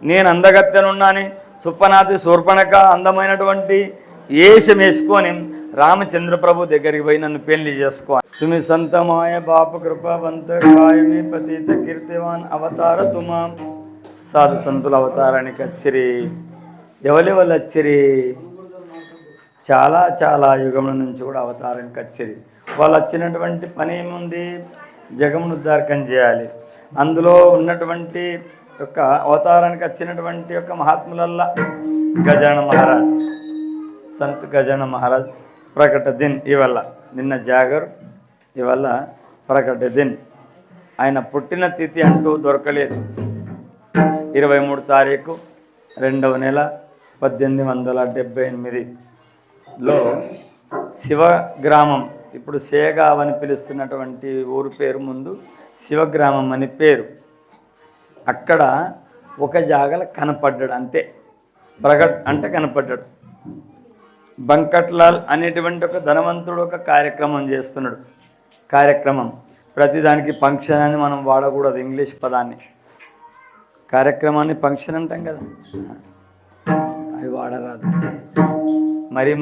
నేను అందగత్తెనున్నాని సుప్పనాతి శూర్పణక అందమైనటువంటి వేషం వేసుకొని రామచంద్ర ప్రభు దగ్గరికి పోయి నన్ను పెళ్లి చేసుకో. తుమి సంతమాయ బాప కృపావంత కాయమి పతిత కీర్తివాన్ అవతార తుమా. సాధు సంతుల అవతారానికి వచ్చిరి. ఎవరెవరు వచ్చిరి? చాలా చాలా యుగముల నుంచి కూడా అవతారానికి వచ్చిరి. వాళ్ళు వచ్చినటువంటి పని ఏముంది? జగమును ఉద్ధారకం చేయాలి. అందులో ఉన్నటువంటి యొక్క అవతారానికి వచ్చినటువంటి యొక్క మహాత్ములల్లా గజాన మహారాజ్, సంత్ గజాన మహారాజ్ ప్రకట దిన్. ఇవల్ల నిన్న జాగర్, ఇవల్ల ప్రకట దిన్. ఆయన పుట్టిన తిథి అంటూ దొరకలేదు. 23 తారీఖు 2వ నెల 1878లో శివగ్రామం, ఇప్పుడు సేగావ్ అని పిలుస్తున్నటువంటి ఊరు పేరు ముందు శివగ్రామం అని పేరు. అక్కడ ఒక జాగల కనపడ్డాడు, అంతే. ప్రగట్ అంటే కనపడ్డాడు. బంకట్లాల్ అనేటువంటి ఒక ధనవంతుడు ఒక కార్యక్రమం చేస్తున్నాడు. కార్యక్రమం ప్రతిదానికి ఫంక్షన్ అని మనం వాడకూడదు, ఇంగ్లీష్ పదాన్ని. కార్యక్రమాన్ని ఫంక్షన్ అంటాం కదా, అవి వాడరాదు. మరి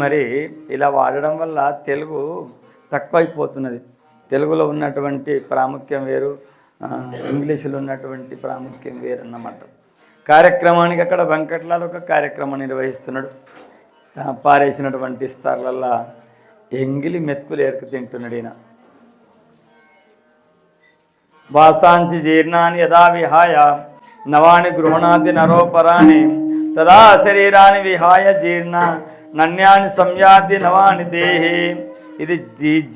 ఇలా వాడడం వల్ల తెలుగు తక్కువైపోతున్నది. తెలుగులో ఉన్నటువంటి ప్రాముఖ్యం వేరు, ఇంగ్లీషులో ఉన్నటువంటి ప్రాముఖ్యం వేరు అన్నమాట. కార్యక్రమానికి అక్కడ వెంకట్లాల్ ఒక కార్యక్రమం నిర్వహిస్తున్నాడు. పారేసినటువంటి ఇస్తార్లల్లా ఎంగిలి మెతుకులు ఏరుకు తింటున్నాడు ఈయన. వాసాంచి జీర్ణాన్ని యథా విహాయ నవాని గృహణాతి నరోపరాని తదా శరీరాన్ని విహాయ జీర్ణ నన్యాన్ని సంయాతి నవాని దేహి. ఇది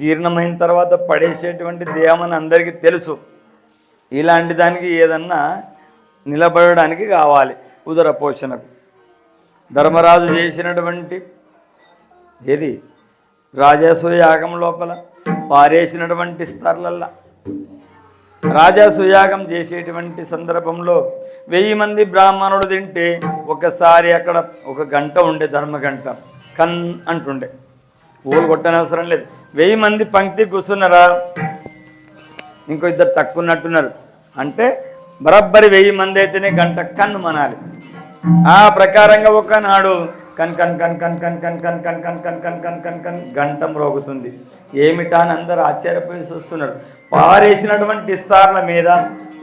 జీర్ణమైన తర్వాత పడేసేటువంటి దేహం అని అందరికీ తెలుసు. ఇలాంటి దానికి ఏదన్నా నిలబడడానికి కావాలి ఉదర పోషణకు. ధర్మరాజు చేసినటువంటి ఏది రాజసూయ యాగం లోపల పారేసినటువంటి స్థర్లల్లా రాజసూయాగం చేసేటువంటి సందర్భంలో 1000 మంది బ్రాహ్మణుడు తింటే ఒకసారి అక్కడ 1 గంట ఉండే, ధర్మగంట కన్ అంటుండే. ఊరు కొట్టనవసరం లేదు. 1000 మంది పంక్తి కూర్చున్నారా, ఇంకో 2 తక్కువ ఉన్నట్టున్నారు అంటే బరబ్బరి 1000 మంది అయితేనే గంట కన్ను మనాలి. ఆ ప్రకారంగా ఒకనాడు కన్ కన్ కన్ కన్ కన్ కన్ కన్ కన్ కన్ కన్ కన్ కన్ కన్ కన్ గంట మ్రోగుతుంది. ఏమిటా అని అందరూ ఆశ్చర్యపోయి చూస్తున్నారు. పారేసినటువంటి ఇస్తార్ల మీద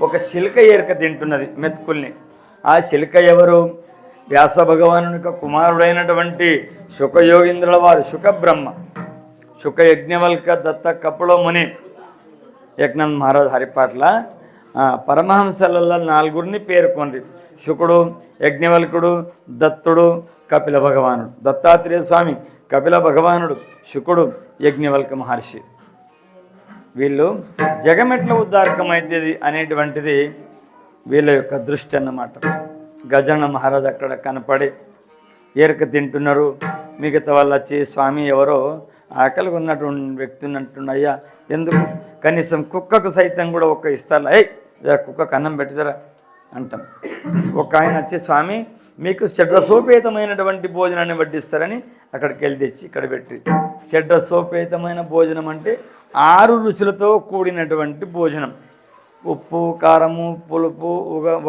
ఒక శిల్క ఏరక తింటున్నది మెతుకుల్ని. ఆ శిల్క ఎవరు? వ్యాస భగవానుని కుమారుడైనటువంటి శుకయోగీంద్రుల వారు శుకబ్రహ్మ, శుక యజ్ఞవల్క దత్త కపుల ముని. యజ్ఞం మహారాజ్ హరిపాట్ల పరమహంసలలో 4గురిని పేర్కొండ్రి. శుకుడు, యజ్ఞవల్కుడు, దత్తుడు, కపిల భగవానుడు. దత్తాత్రేయ స్వామి, కపిల భగవానుడు, శుకుడు, యజ్ఞవల్క మహర్షి. వీళ్ళు జగమెట్ల ఉద్ధారకమైతుంది అనేటువంటిది వీళ్ళ యొక్క దృష్టి అన్నమాట. గజాన మహారాజ్ అక్కడ కనపడి ఏరక తింటున్నారు. మిగతా వాళ్ళు వచ్చి స్వామి ఎవరో ఆకలిగా ఉన్నటువంటి వ్యక్తి ఉన్నట్టున్నాయ్యా, ఎందుకు కనీసం కుక్కకు సైతం కూడా ఒక ఇస్తారా, కుక్కకు అన్నం పెట్టిదరా అంటాం. ఒక ఆయన వచ్చి స్వామి మీకు షడ్రసోపేతమైనటువంటి భోజనాన్ని వడ్డిస్తారని అక్కడికి వెళ్ళి తెచ్చి ఇక్కడ పెట్టి. షడ్రసోపేతమైన భోజనం అంటే 6 రుచులతో కూడినటువంటి భోజనం. ఉప్పు, కారము, పులుపు,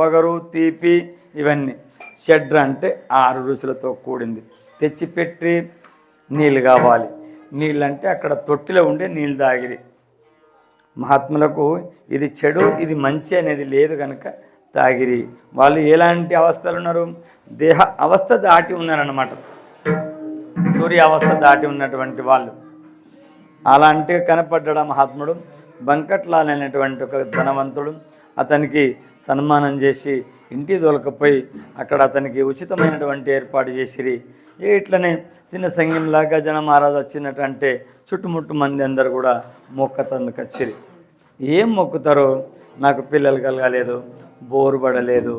వగరు, తీపి, ఇవన్నీ. షడ్ర అంటే 6 రుచులతో కూడింది. తెచ్చిపెట్టి నీళ్ళు కావాలి. నీళ్ళు అంటే అక్కడ తొట్టిలో ఉండే నీళ్ళు తాగిరి. మహాత్ములకు ఇది చెడు ఇది మంచి అనేది లేదు కనుక తాగిరి. వాళ్ళు ఎలాంటి అవస్థలు ఉన్నారు? దేహ అవస్థ దాటి ఉన్నారన్నమాట. తురి అవస్థ దాటి ఉన్నటువంటి వాళ్ళు. అలాంటి కనపడ్డా మహాత్ముడు బంకట్లాల్ అనేటువంటి ఒక ధనవంతుడు. అతనికి సన్మానం చేసి ఇంటికి దొలకపోయి అక్కడ అతనికి ఉచితమైనటువంటి ఏర్పాటు చేసిరి. ఇట్లనే చిన్న సంఘంలాగా జన మహారాజు వచ్చినట్టంటే చుట్టుముట్టు మంది అందరు కూడా మొక్కతందుకు వచ్చిరి. ఏం మొక్కుతారో, నాకు పిల్లలు కలగలేదు, బోరు పడలేదు,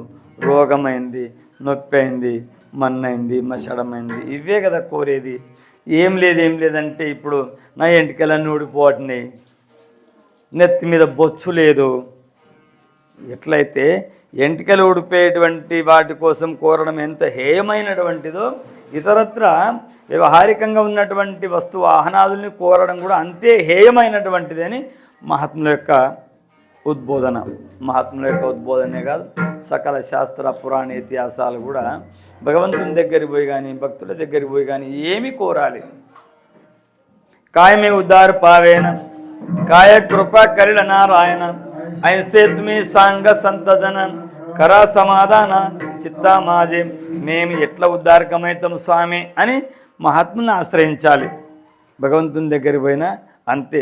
రోగమైంది, నొప్పి అయింది, మన్నైంది, మషడమైంది, ఇవే కదా కోరేది. ఏం లేదంటే ఇప్పుడు నా ఎంటికలన్నీ ఊడిపోవట్ని, నెత్తి మీద బొచ్చు లేదు. ఎట్లయితే ఎంటికలు ఊడిపోయేటువంటి వాటి కోసం కోరడం ఎంత హేయమైనటువంటిదో, ఇతరత్ర వ్యవహారికంగా ఉన్నటువంటి వస్తువు వాహనాదుల్ని కోరడం కూడా అంతే హేయమైనటువంటిది అని మహాత్ముల యొక్క ఉద్బోధన, మహాత్ముల యొక్క ఉద్బోధనే కాదు, సకల శాస్త్ర పురాణ ఇతిహాసాలు కూడా భగవంతుని దగ్గరికి పోయి కానీ భక్తుల దగ్గరికి పోయి కానీ ఏమి కోరాలి? కాయమే ఉద్ధార పావేన కాయ కృప కరిల నారాయణ ఐసే తుమి సాంగ సంతజన కరా సమాధాన చిత్తా మాజే. మేము ఎట్లా ఉద్ధారకమవుతాం స్వామి అని మహాత్ముని ఆశ్రయించాలి. భగవంతుని దగ్గరికి పోయినా అంతే.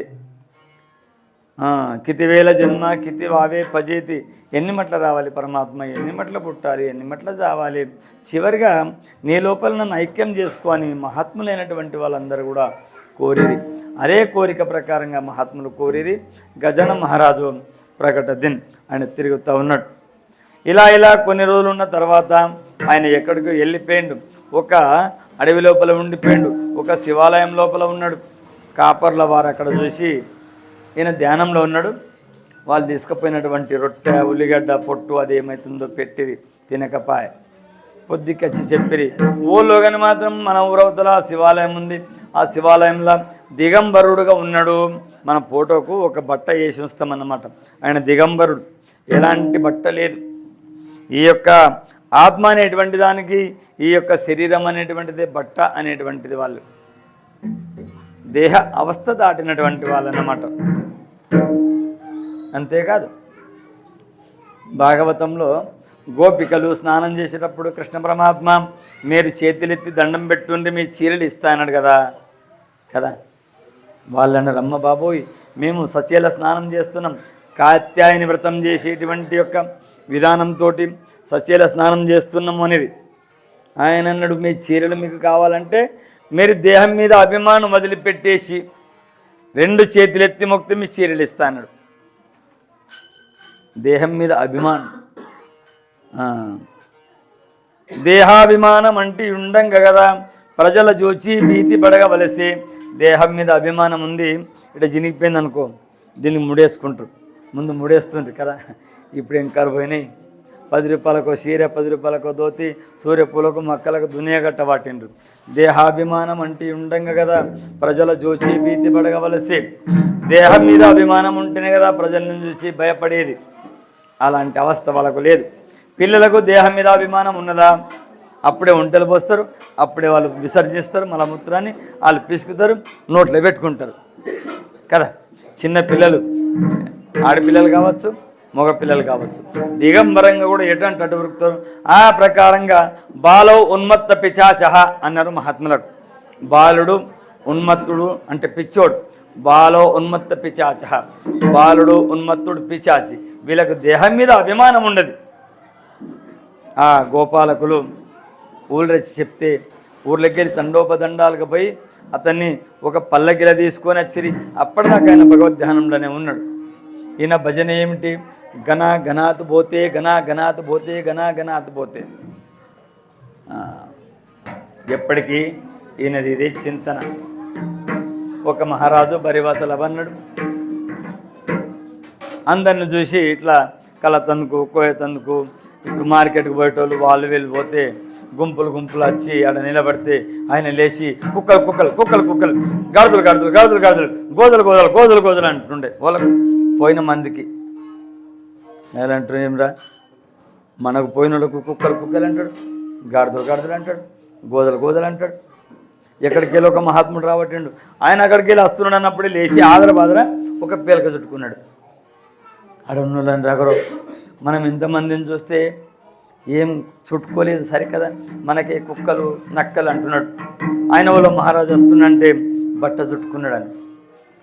కితివేల జన్మ కితి వావే పజేతి. ఎన్ని మట్ల రావాలి పరమాత్మ, ఎన్ని మట్ల పుట్టాలి, ఎన్ని మట్ల చావాలి, చివరిగా నీ లోపల నన్ను ఐక్యం చేసుకొని మహాత్ములైనటువంటి వాళ్ళందరూ కూడా కోరిరి. అదే కోరిక ప్రకారంగా మహాత్ములు కోరిరి. గజన మహారాజు ప్రకట దిన్ ఆయన తిరుగుతూ ఉన్నాడు. ఇలా కొన్ని రోజులు ఉన్న తర్వాత ఆయన ఎక్కడికి వెళ్ళిపోయిండు. ఒక అడవి లోపల ఉండిపోయిండు, ఒక శివాలయం లోపల ఉన్నాడు. కాపర్ల వారు అక్కడ చూసి ఈయన ధ్యానంలో ఉన్నాడు. వాళ్ళు తీసుకుపోయినటువంటి రొట్టె ఉల్లిగడ్డ పొట్టు అది ఏమవుతుందో పెట్టిరి, తినకపాయ. పొద్దుకొచ్చి చెప్పిరి. ఊళ్ళో కానీ మాత్రం మన ఊరవతల శివాలయం ఉంది, ఆ శివాలయంలో దిగంబరుడుగా ఉన్నాడు. మన ఫోటోకు ఒక బట్ట వేసి వస్తామన్నమాట. ఆయన దిగంబరుడు, ఎలాంటి బట్ట లేదు. ఈ యొక్క ఆత్మ అనేటువంటి దానికి ఈ యొక్క శరీరం అనేటువంటిది బట్ట అనేటువంటిది. వాళ్ళు దేహ అవస్థ దాటినటువంటి వాళ్ళు అన్నమాట. అంతేకాదు, భాగవతంలో గోపికలు స్నానం చేసేటప్పుడు కృష్ణ పరమాత్మ మీరు చేతులెత్తి దండం పెట్టుండి మీ చీరలు ఇస్తానన్నాడు కదా. వాళ్ళని రమ్మ బాబోయ్ మేము సచేల స్నానం చేస్తున్నాం, కాత్యాయని వ్రతం చేసేటువంటి యొక్క విధానంతో సచేల స్నానం చేస్తున్నాము అనేది. ఆయన అన్నాడు మీ చీరలు మీకు కావాలంటే మీరు దేహం మీద అభిమానం వదిలిపెట్టేసి 2 చేతులెత్తి మొక్కితే మీ చీరలు ఇస్తానన్నాడు. దేహం మీద అభిమానం, దేహాభిమానం అంటే ఉండంగా కదా ప్రజల జోచి భీతి పడగవలసి. దేహం మీద అభిమానం ఉంది, ఇట్లా జినిగిపోయింది అనుకో, దీన్ని ముడేసుకుంటారు. ముందు ముడేస్తుంటారు కదా. ఇప్పుడు ఏం కరువైనాయి, 10 రూపాయలకు చీర, 10 రూపాయలకు ధోతి, సూర్యపూలకు మక్కలకు దునియా గట్ట వాటిండ్రు. దేహాభిమానం అంటే ఉండంగా కదా ప్రజల జోచి భీతి పడగవలసి. దేహం మీద అభిమానం ఉంటేనే కదా ప్రజలను చూసి భయపడేది. అలాంటి అవస్థ వాళ్ళకు లేదు. పిల్లలకు దేహం మీద అభిమానం ఉన్నదా? అప్పుడే ఒంటెలు పోస్తారు, అప్పుడే వాళ్ళు విసర్జిస్తారు, మలమూత్రాన్ని వాళ్ళు పిసుకుతారు, నోట్లో పెట్టుకుంటారు కదా. చిన్న పిల్లలు, ఆడపిల్లలు కావచ్చు, మగ పిల్లలు కావచ్చు, దిగంబరంగా కూడా ఎటువంటి అటు ఉరుకుతారు. ఆ ప్రకారంగా బాలవు ఉన్మత్త పిచాచహ అన్నారు మహాత్ములకు. బాలుడు ఉన్మత్తుడు అంటే పిచ్చోడు. బాలో ఉన్మత్త పిచాచహ, బాలుడు ఉన్మత్తుడు పిచాచి. వీళ్ళకు దేహం మీద అభిమానం ఉండదు. ఆ గోపాలకులు ఊళ్ళ చెప్తే ఊర్లోకి వెళ్ళి తండోపదండాలకు పోయి అతన్ని ఒక పల్లకిల తీసుకొని వచ్చిరి. అప్పటిదాకా ఆయన భగవద్ధ్యానంలోనే ఉన్నాడు. ఈయన భజన ఏమిటి? గనా గణాత్ పోతే, గనా గణాత్ పోతే, గనా గణాత్ పోతే. ఎప్పటికీ ఈయనది ఇదే చింతన. ఒక మహారాజు బరివాతలవన్నాడు. అందరిని చూసి ఇట్లా కళ తందుకు కోయ తందుకు ఇప్పుడు మార్కెట్కి పోయేటోళ్ళు వాళ్ళు వెళ్ళిపోతే గుంపులు వచ్చి ఆడ నిలబడితే ఆయన లేచి కుక్కలు గాడుదలు గోదలు అంటుండే. వాళ్ళకు పోయిన మందికి ఏదంటారు ఏమిరా, మనకు పోయిన వాళ్ళకు కుక్కలు అంటాడు, గాడుదలు అంటాడు, గోదలు అంటాడు. ఎక్కడికి వెళ్ళి ఒక మహాత్ముడు రాబట్టిండు. ఆయన అక్కడికి వెళ్ళి వస్తున్నాడు అన్నప్పుడు లేచి ఆదర ఒక పేలక చుట్టుకున్నాడు. అడవులని రగరు. మనం ఇంతమందిని చూస్తే ఏం చుట్టుకోలేదు సరికదా, మనకి కుక్కలు నక్కలు అంటున్నాడు. ఆయన వాళ్ళు మహారాజు వస్తుందంటే బట్ట చుట్టుకున్నాడని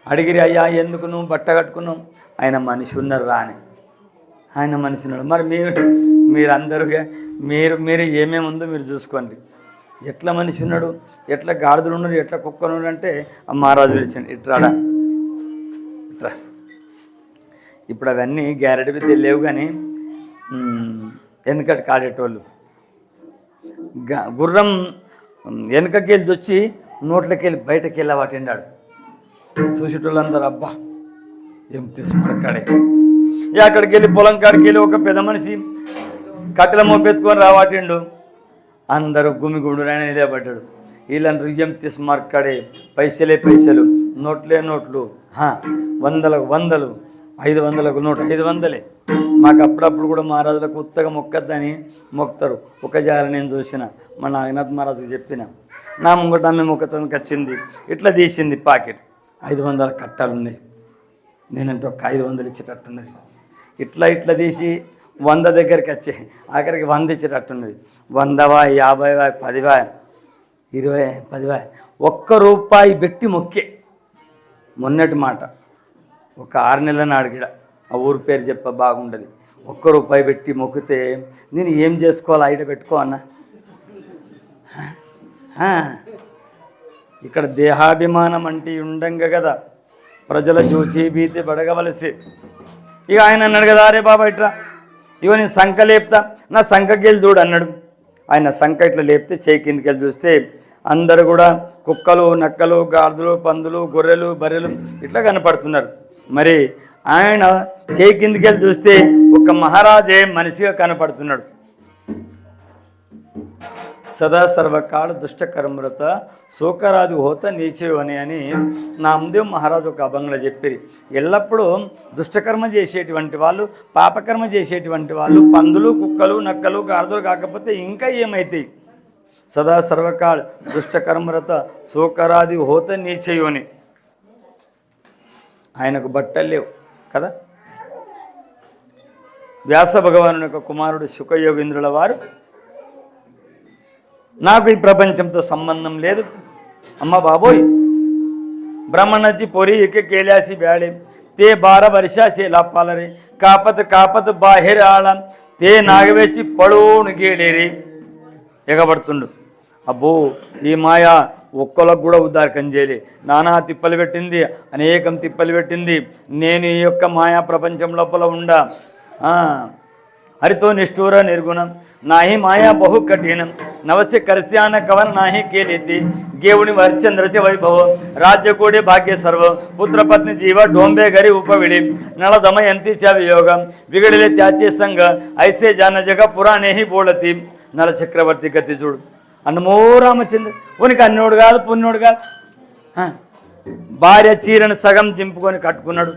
అడిగిరి. అయ్యా ఎందుకు నువ్వు బట్ట కట్టుకున్నావు? ఆయన మనిషి ఉన్నారు రా అని. ఆయన మనిషి ఉన్నాడు. మరి మీరందరూగా మీరు ఏమేమి ఉందో మీరు చూసుకోండి. ఎట్లా మనిషి ఉన్నాడు, ఎట్లా గాడిదలు ఉన్నాడు, ఎట్లా కుక్కలు ఉన్నాడు అంటే ఆ మహారాజు పిలిచాడు. ఇట్రా. ఇప్పుడు అవన్నీ గ్యారెంటీ విద్య లేవు. కానీ వెనకటి కాడేటోళ్ళు గుర్రం వెనకకి వెళ్ళి వచ్చి నోట్లోకి వెళ్ళి బయటకు వెళ్ళి వాటిండాడు. చూసేటోళ్ళందరూ అబ్బా ఏం తీసుకున్నాడే. అక్కడికి వెళ్ళి పొలం కాడికి వెళ్ళి ఒక పెద్ద మనిషి కట్టెల మోపెత్తుకొని రావాటిండు. అందరూ గుమిగుండురైన నిలబడ్డాడు. వీళ్ళని రుయ్యం తీసుమార్కాడే, పైసలే పైసలు, నోట్లే నోట్లు, వందలకు వందలు, 500కు నోటు 500. మాకు అప్పుడప్పుడు కూడా మహారాజులకు ఉత్తగా మొక్కద్దని మొక్కుతారు. ఒక జారి నేను చూసిన మా నాగనాథ్ మహారాజుకి చెప్పిన, నా ముంగట ఆమె మొక్కతానికి వచ్చింది, ఇట్లా తీసింది పాకెట్, 500 కట్టాలు ఉన్నాయి. నేనంటే ఒక 500 ఇచ్చేటట్టున్నది. ఇట్లా ఇట్లా తీసి 100 దగ్గరికి వచ్చే ఆఖరికి 100 ఇచ్చేటట్టున్నది. 100వా 50వా 10వా 20 10వా ₹1 పెట్టి మొక్కే. మొన్నటి మాట, ఒక 6 నెలల నాడుగిడ, ఆ ఊరు పేరు చెప్ప బాగుండదు. ₹1 పెట్టి మొక్కితే నేను ఏం చేసుకోవాలి, ఐడ పెట్టుకో అన్న. ఇక్కడ దేహాభిమానం అంటే ఉండంగా కదా ప్రజల చూచి భీతి పడగవలసి. ఇక ఆయన అన్నాడు కదా, అరే బాబా ఇట్లా ఇగో నేను సంఖ లేపుతా, నా సంఖకెళ్ళి చూడు అన్నాడు. ఆయన సంఖ ఇట్లా లేపితే చేయి కిందికి వెళ్ళి చూస్తే అందరూ కూడా కుక్కలు నక్కలు గాడిదలు పందులు గొర్రెలు బర్రెలు ఇట్లా కనపడుతున్నారు. మరి ఆయన చేయి కిందికి వెళ్ళి చూస్తే ఒక మహారాజే మనిషిగా కనపడుతున్నాడు. సదా సర్వకాల దుష్టకర్మరత శోకరాది హోత నీచేవు అని నామదేవ్ మహారాజు ఒక అభంగంలో చెప్పేది. ఎల్లప్పుడూ దుష్టకర్మ చేసేటువంటి వాళ్ళు, పాపకర్మ చేసేటువంటి వాళ్ళు పందులు కుక్కలు నక్కలు గాడిదలు కాకపోతే ఇంకా ఏమవుతాయి? సదా సర్వకాల దుష్టకర్మరత శోకరాది హోత నీచేవు అని. ఆయనకు బట్టలు లేవు కదా. వ్యాస భగవాను యొక్క కుమారుడు శుకయోగీంద్రుల వారు, నాకు ఈ ప్రపంచంతో సంబంధం లేదు అమ్మ బాబోయ్, బ్రహ్మణజీ పొరి ఇక కేలాసి బ్యాడే తే 12 वर्षाचे लापालरे कापत कापत बाहेर आला తే నాగవేచి పడోను గేడేరి ఎగబడుతుండు. అబ్బో ఈ మాయ ఒక్కలకు కూడా ఉద్దారకం చేయలే, నానా తిప్పలు పెట్టింది, అనేకం తిప్పలు పెట్టింది. నేను ఈ యొక్క మాయా ప్రపంచం లోపల ఉండా. హరితో నిష్ఠూర నిర్గుణం నాహి మాయా బహు కఠినం నవస్య కర్శ్యాన కవన నాహి కేలితి గేవుని వర్చంద్రచ వైభవం రాజ్యకోడి భాగ్య సర్వం పుత్రపత్ని జీవ డోంబే గరి ఉపవిడి నళ దమయంతి చ వియోగం విగడిలే త్యాచే సంగ ఐసే జాన జగ పురాణే హి బోళతి నల చక్రవర్తి గతి చూడు. అన్నమో రామచంద్ర ఉనికి అన్నోడు కాదు పుణ్యోడు కాదు. భార్య చీరను సగం చింపుకొని కట్టుకున్నాడు.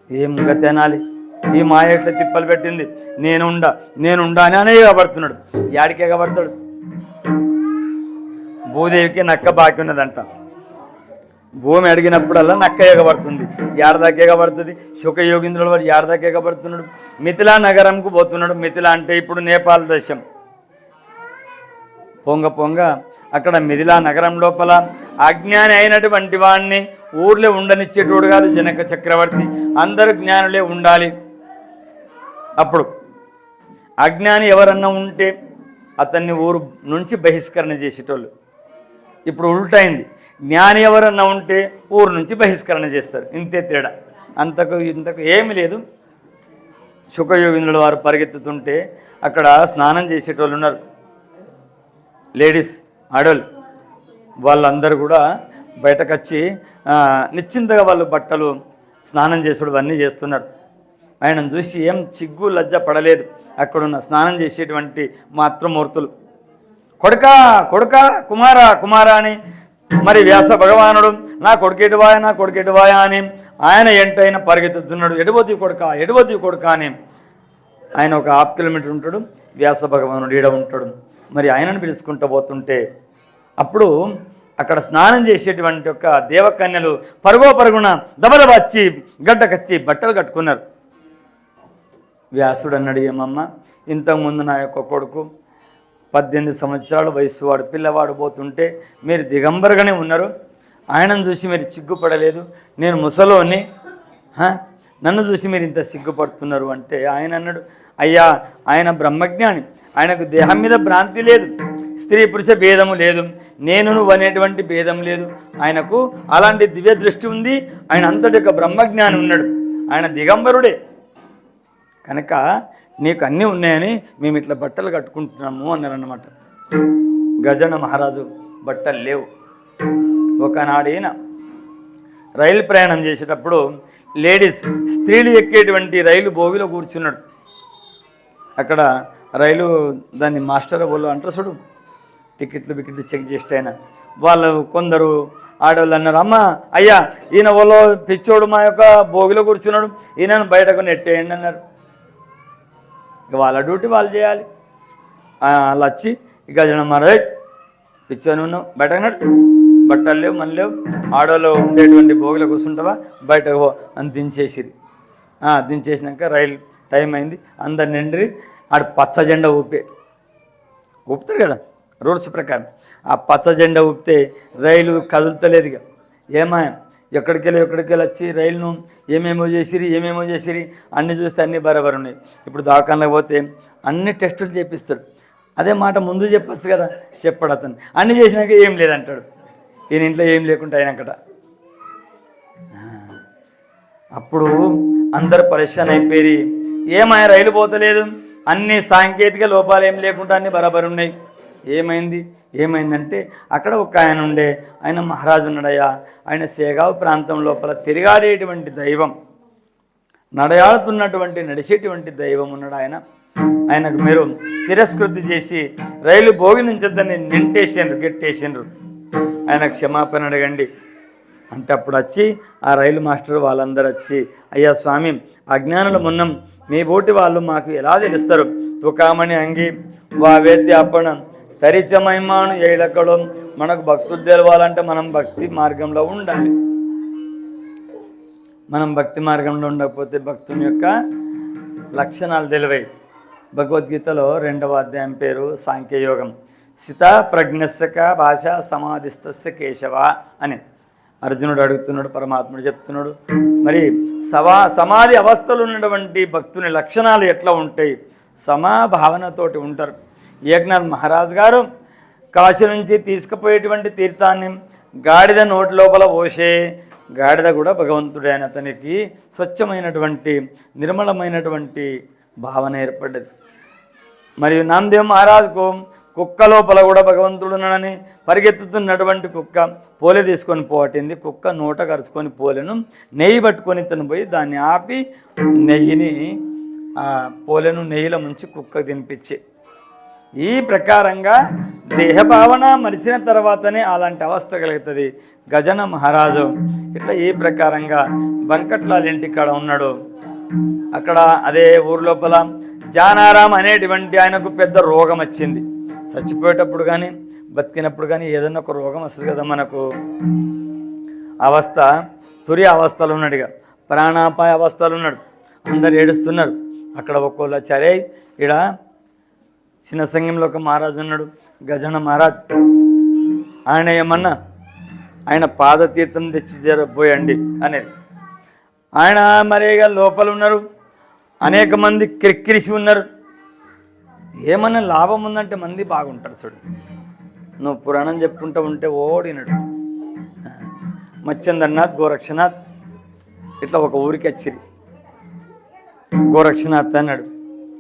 ఏం గతి అనాలి? ఈ మాయ ఎట్లా తిప్పలు పెట్టింది, నేనుండా అని అనే ఎగబడుతున్నాడు. యాడికి ఎగబడతాడు? భూదేవికి నక్క బాకి ఉన్నదంట. భూమి అడిగినప్పుడల్లా నక్క ఎగబడుతుంది. ఏడదాకా ఎగబడుతుంది. శుకయోగీంద్రుల వారు ఏడదాకా ఎగబడుతున్నాడు. మిథిలా నగరంకు పోతున్నాడు. మిథిలా అంటే ఇప్పుడు నేపాల్ దేశం. పొంగ పొంగ అక్కడ మిథిలా నగరం లోపల అజ్ఞాని అయినటువంటి వాడిని ఊర్లో ఉండనిచ్చేటోడు కాదు జనక చక్రవర్తి. అందరూ జ్ఞానులే ఉండాలి. అప్పుడు అజ్ఞాని ఎవరన్నా ఉంటే అతన్ని ఊరు నుంచి బహిష్కరణ చేసేటోళ్ళు. ఇప్పుడు ఉల్టైంది, జ్ఞాని ఎవరన్నా ఉంటే ఊరు నుంచి బహిష్కరణ చేస్తారు. ఇంతే తేడా, ఇంతకు ఏమి లేదు. శుకయోగీంద్రుల వారు పరిగెత్తుతుంటే అక్కడ స్నానం చేసేటోళ్ళు ఉన్నారు, లేడీస్ ఆడోళ్ళు. వాళ్ళందరూ కూడా బయటకు వచ్చి నిశ్చింతగా వాళ్ళు బట్టలు స్నానం చేసుడు అన్నీ చేస్తున్నారు. ఆయనను చూసి ఏం చిగ్గు లజ్జ పడలేదు అక్కడున్న స్నానం చేసేటువంటి మాతృమూర్తులు. కొడుకా కొడుకా కుమారా కుమారా అని మరి వ్యాస భగవానుడు నా కొడుకెటువాయా అని ఆయన ఎంటైన పరిగెత్తుతున్నాడు. ఎడుబోతి కొడుకా అని. ఆయన ఒక 1/2 కిలోమీటర్ ఉంటాడు, వ్యాస భగవానుడు ఈడ ఉంటాడు. మరి ఆయనను పిలుచుకుంటూ పోతుంటే అప్పుడు అక్కడ స్నానం చేసేటువంటి ఒక దేవకన్యలు పరుగున దబదబ వచ్చి గడ్డకచ్చి బట్టలు కట్టుకున్నారు. వ్యాసుడు అన్నాడు, ఏమమ్మా ఇంతకుముందు నా యొక్క కొడుకు 18 సంవత్సరాల వయసు వాడు పిల్లవాడు పోతుంటే మీరు దిగంబరగానే ఉన్నారు, ఆయనను చూసి మీరు సిగ్గుపడలేదు, నేను ముసలోని, నన్ను చూసి మీరు ఇంత సిగ్గుపడుతున్నారు అంటే ఆయన అన్నాడు, అయ్యా ఆయన బ్రహ్మజ్ఞాని, ఆయనకు దేహం మీద భ్రాంతి లేదు, స్త్రీ పురుష భేదము లేదు, నేను నువ్వు అనేటువంటి భేదం లేదు, ఆయనకు అలాంటి దివ్య దృష్టి ఉంది, ఆయన అంతటి యొక్క బ్రహ్మజ్ఞాని ఉన్నాడు, ఆయన దిగంబరుడే, కనుక నీకు అన్నీ ఉన్నాయని మేము ఇట్లా బట్టలు కట్టుకుంటున్నాము అన్నారన్నమాట. గజన మహారాజు బట్టలు లేవు. ఒకనాడైన రైలు ప్రయాణం చేసేటప్పుడు లేడీస్ స్త్రీలు ఎక్కేటువంటి రైలు బోగిలో కూర్చున్నాడు. అక్కడ రైలు దాన్ని మాస్టర్ వాళ్ళు అంటారు చూడు, టికెట్లు చెక్ చేస్తే అయినా వాళ్ళు కొందరు ఆడవాళ్ళు అన్నారు, అమ్మ అయ్యా ఈయన ఓలో పిచ్చోడు మా యొక్క భోగిలో కూర్చున్నాడు, ఈయనను బయటకు నెట్టేయండి అన్నారు. ఇక వాళ్ళ డ్యూటీ వాళ్ళు చేయాలి. వాళ్ళు వచ్చి ఇక గజన మరే పిచ్చోని ఉన్నావు బయటకు నడు, బట్టలు లేవు మన లేవు, ఆడవాళ్ళు ఉండేటువంటి భోగిలో కూర్చుంటావా బయటకు పో అని దించేసిరి. దించేసినాక రైలు టైం అయింది, అందరు నిండి ఆడ పచ్చ జెండా ఊపుతారు కదా రూల్స్ ప్రకారం. ఆ పచ్చ జెండా ఊపితే రైలు కదులుతలేదు. ఇక ఎక్కడికెళ్ళి వచ్చి రైలును ఏమేమో చేసిరి అన్నీ చూస్తే అన్నీ బరాబర్ ఉన్నాయి. ఇప్పుడు దవాఖానలోకి పోతే అన్ని టెస్టులు చేపిస్తాడు. అదే మాట ముందు చెప్పచ్చు కదా, చెప్పాడు అతను. అన్నీ చేసినాక ఏం లేదంటాడు. ఈయన ఇంట్లో ఏం లేకుండా అయినాకట అప్పుడు అందరు పరేషాన్ అయిపోయి ఏమైనా రైలు పోతలేదు, అన్ని సాంకేతిక లోపాలు ఏం లేకుండా అన్నీ బరాబర్ ఉన్నాయి. ఏమైందంటే అక్కడ ఒక ఆయన ఉండే, ఆయన మహారాజు ఉన్నాడయ్యా, ఆయన సేగావ్ ప్రాంతం లోపల తిరిగాడేటువంటి దైవం, నడిచేటువంటి దైవం ఉన్నాడు. ఆయనకు మీరు తిరస్కృతి చేసి రైలు భోగి నుంచొద్దని గెట్టేసిండ్రు, ఆయన క్షమాపణ అడగండి అంటే అప్పుడు వచ్చి ఆ రైలు మాస్టర్ వాళ్ళందరూ వచ్చి, అయ్యా స్వామి అజ్ఞానులు మున్నం, మీ బోటి వాళ్ళు మాకు ఎలా తెలుస్తారు, తుకామణి అంగి వావేద్య అప్పణం తరిచమైమాను ఏడక్కడో, మనకు భక్తులు తెలవాలంటే మనం భక్తి మార్గంలో ఉండాలి. మనం భక్తి మార్గంలో ఉండకపోతే భక్తుని యొక్క లక్షణాలు తెలివాయి. భగవద్గీతలో 2వ అధ్యాయం పేరు సాంఖ్యయోగం. సిత ప్రజ్ఞస్యక భాష సమాధిస్తస్య కేశవ అని అర్జునుడు అడుగుతున్నాడు, పరమాత్ముడు చెప్తున్నాడు. మరి సమాధి అవస్థలు ఉన్నటువంటి భక్తుని లక్షణాలు ఎట్లా ఉంటాయి? సమాభావనతోటి ఉంటారు. ఏకనాథ్ మహారాజ్ గారు కాశీ నుంచి తీసుకుపోయేటువంటి తీర్థాన్ని గాడిద నోటి లోపల పోసే, గాడిద కూడా భగవంతుడే అని అతనికి స్వచ్ఛమైనటువంటి నిర్మలమైనటువంటి భావన ఏర్పడ్డది. మరియు నామదేవ్ మహారాజ్కు కుక్క లోపల కూడా భగవంతుడు ఉన్నాడని, పరిగెత్తుతున్నటువంటి కుక్క పోలె తీసుకొని పోవటింది. కుక్క నోట కరుచుకొని పోలెను నెయ్యి పట్టుకొని తను పోయి దాన్ని ఆపి నెయ్యిని పోలెను నెయ్యిలో ముంచి కుక్క తినిపించి, ఈ ప్రకారంగా దేహభావన మరిచిన తర్వాతనే అలాంటి అవస్థ కలుగుతుంది. గజన మహారాజు ఇట్లా ఈ ప్రకారంగా బంకట్లాల ఇంటికాడ ఉన్నాడు. అక్కడ అదే ఊరు లోపల జానారాం అనేటువంటి ఆయనకు పెద్ద రోగం వచ్చింది. చచ్చిపోయేటప్పుడు కానీ బతికినప్పుడు కానీ ఏదన్నా ఒక రోగం వస్తుంది కదా మనకు. అవస్థ తురి అవస్థలు ఉన్నాడుగా, ప్రాణాపాయ అవస్థలు ఉన్నాడు. అందరు ఏడుస్తున్నారు. అక్కడ ఒక్కోళ్ళు చరే ఈడ చిన్న సంఘంలో ఒక మహారాజు ఉన్నాడు, గజన మహారాజ్. ఆయన ఏమన్నా ఆయన పాదతీర్థం తెచ్చి జరబోయండి అనేది. ఆయన మరేగా లోపల ఉన్నారు, అనేక మంది క్రిక్కిరిసి ఉన్నారు. ఏమన్నా లాభం ఉందంటే మంది బాగుంటారు. చూడు, నువ్వు పురాణం చెప్పుకుంటూ ఉంటే ఓడినాడు. మచ్చందర్నాథ్, గోరక్షనాథ్ ఇట్లా ఒక ఊరికి వచ్చిరి. గోరక్షనాథ్ అన్నాడు,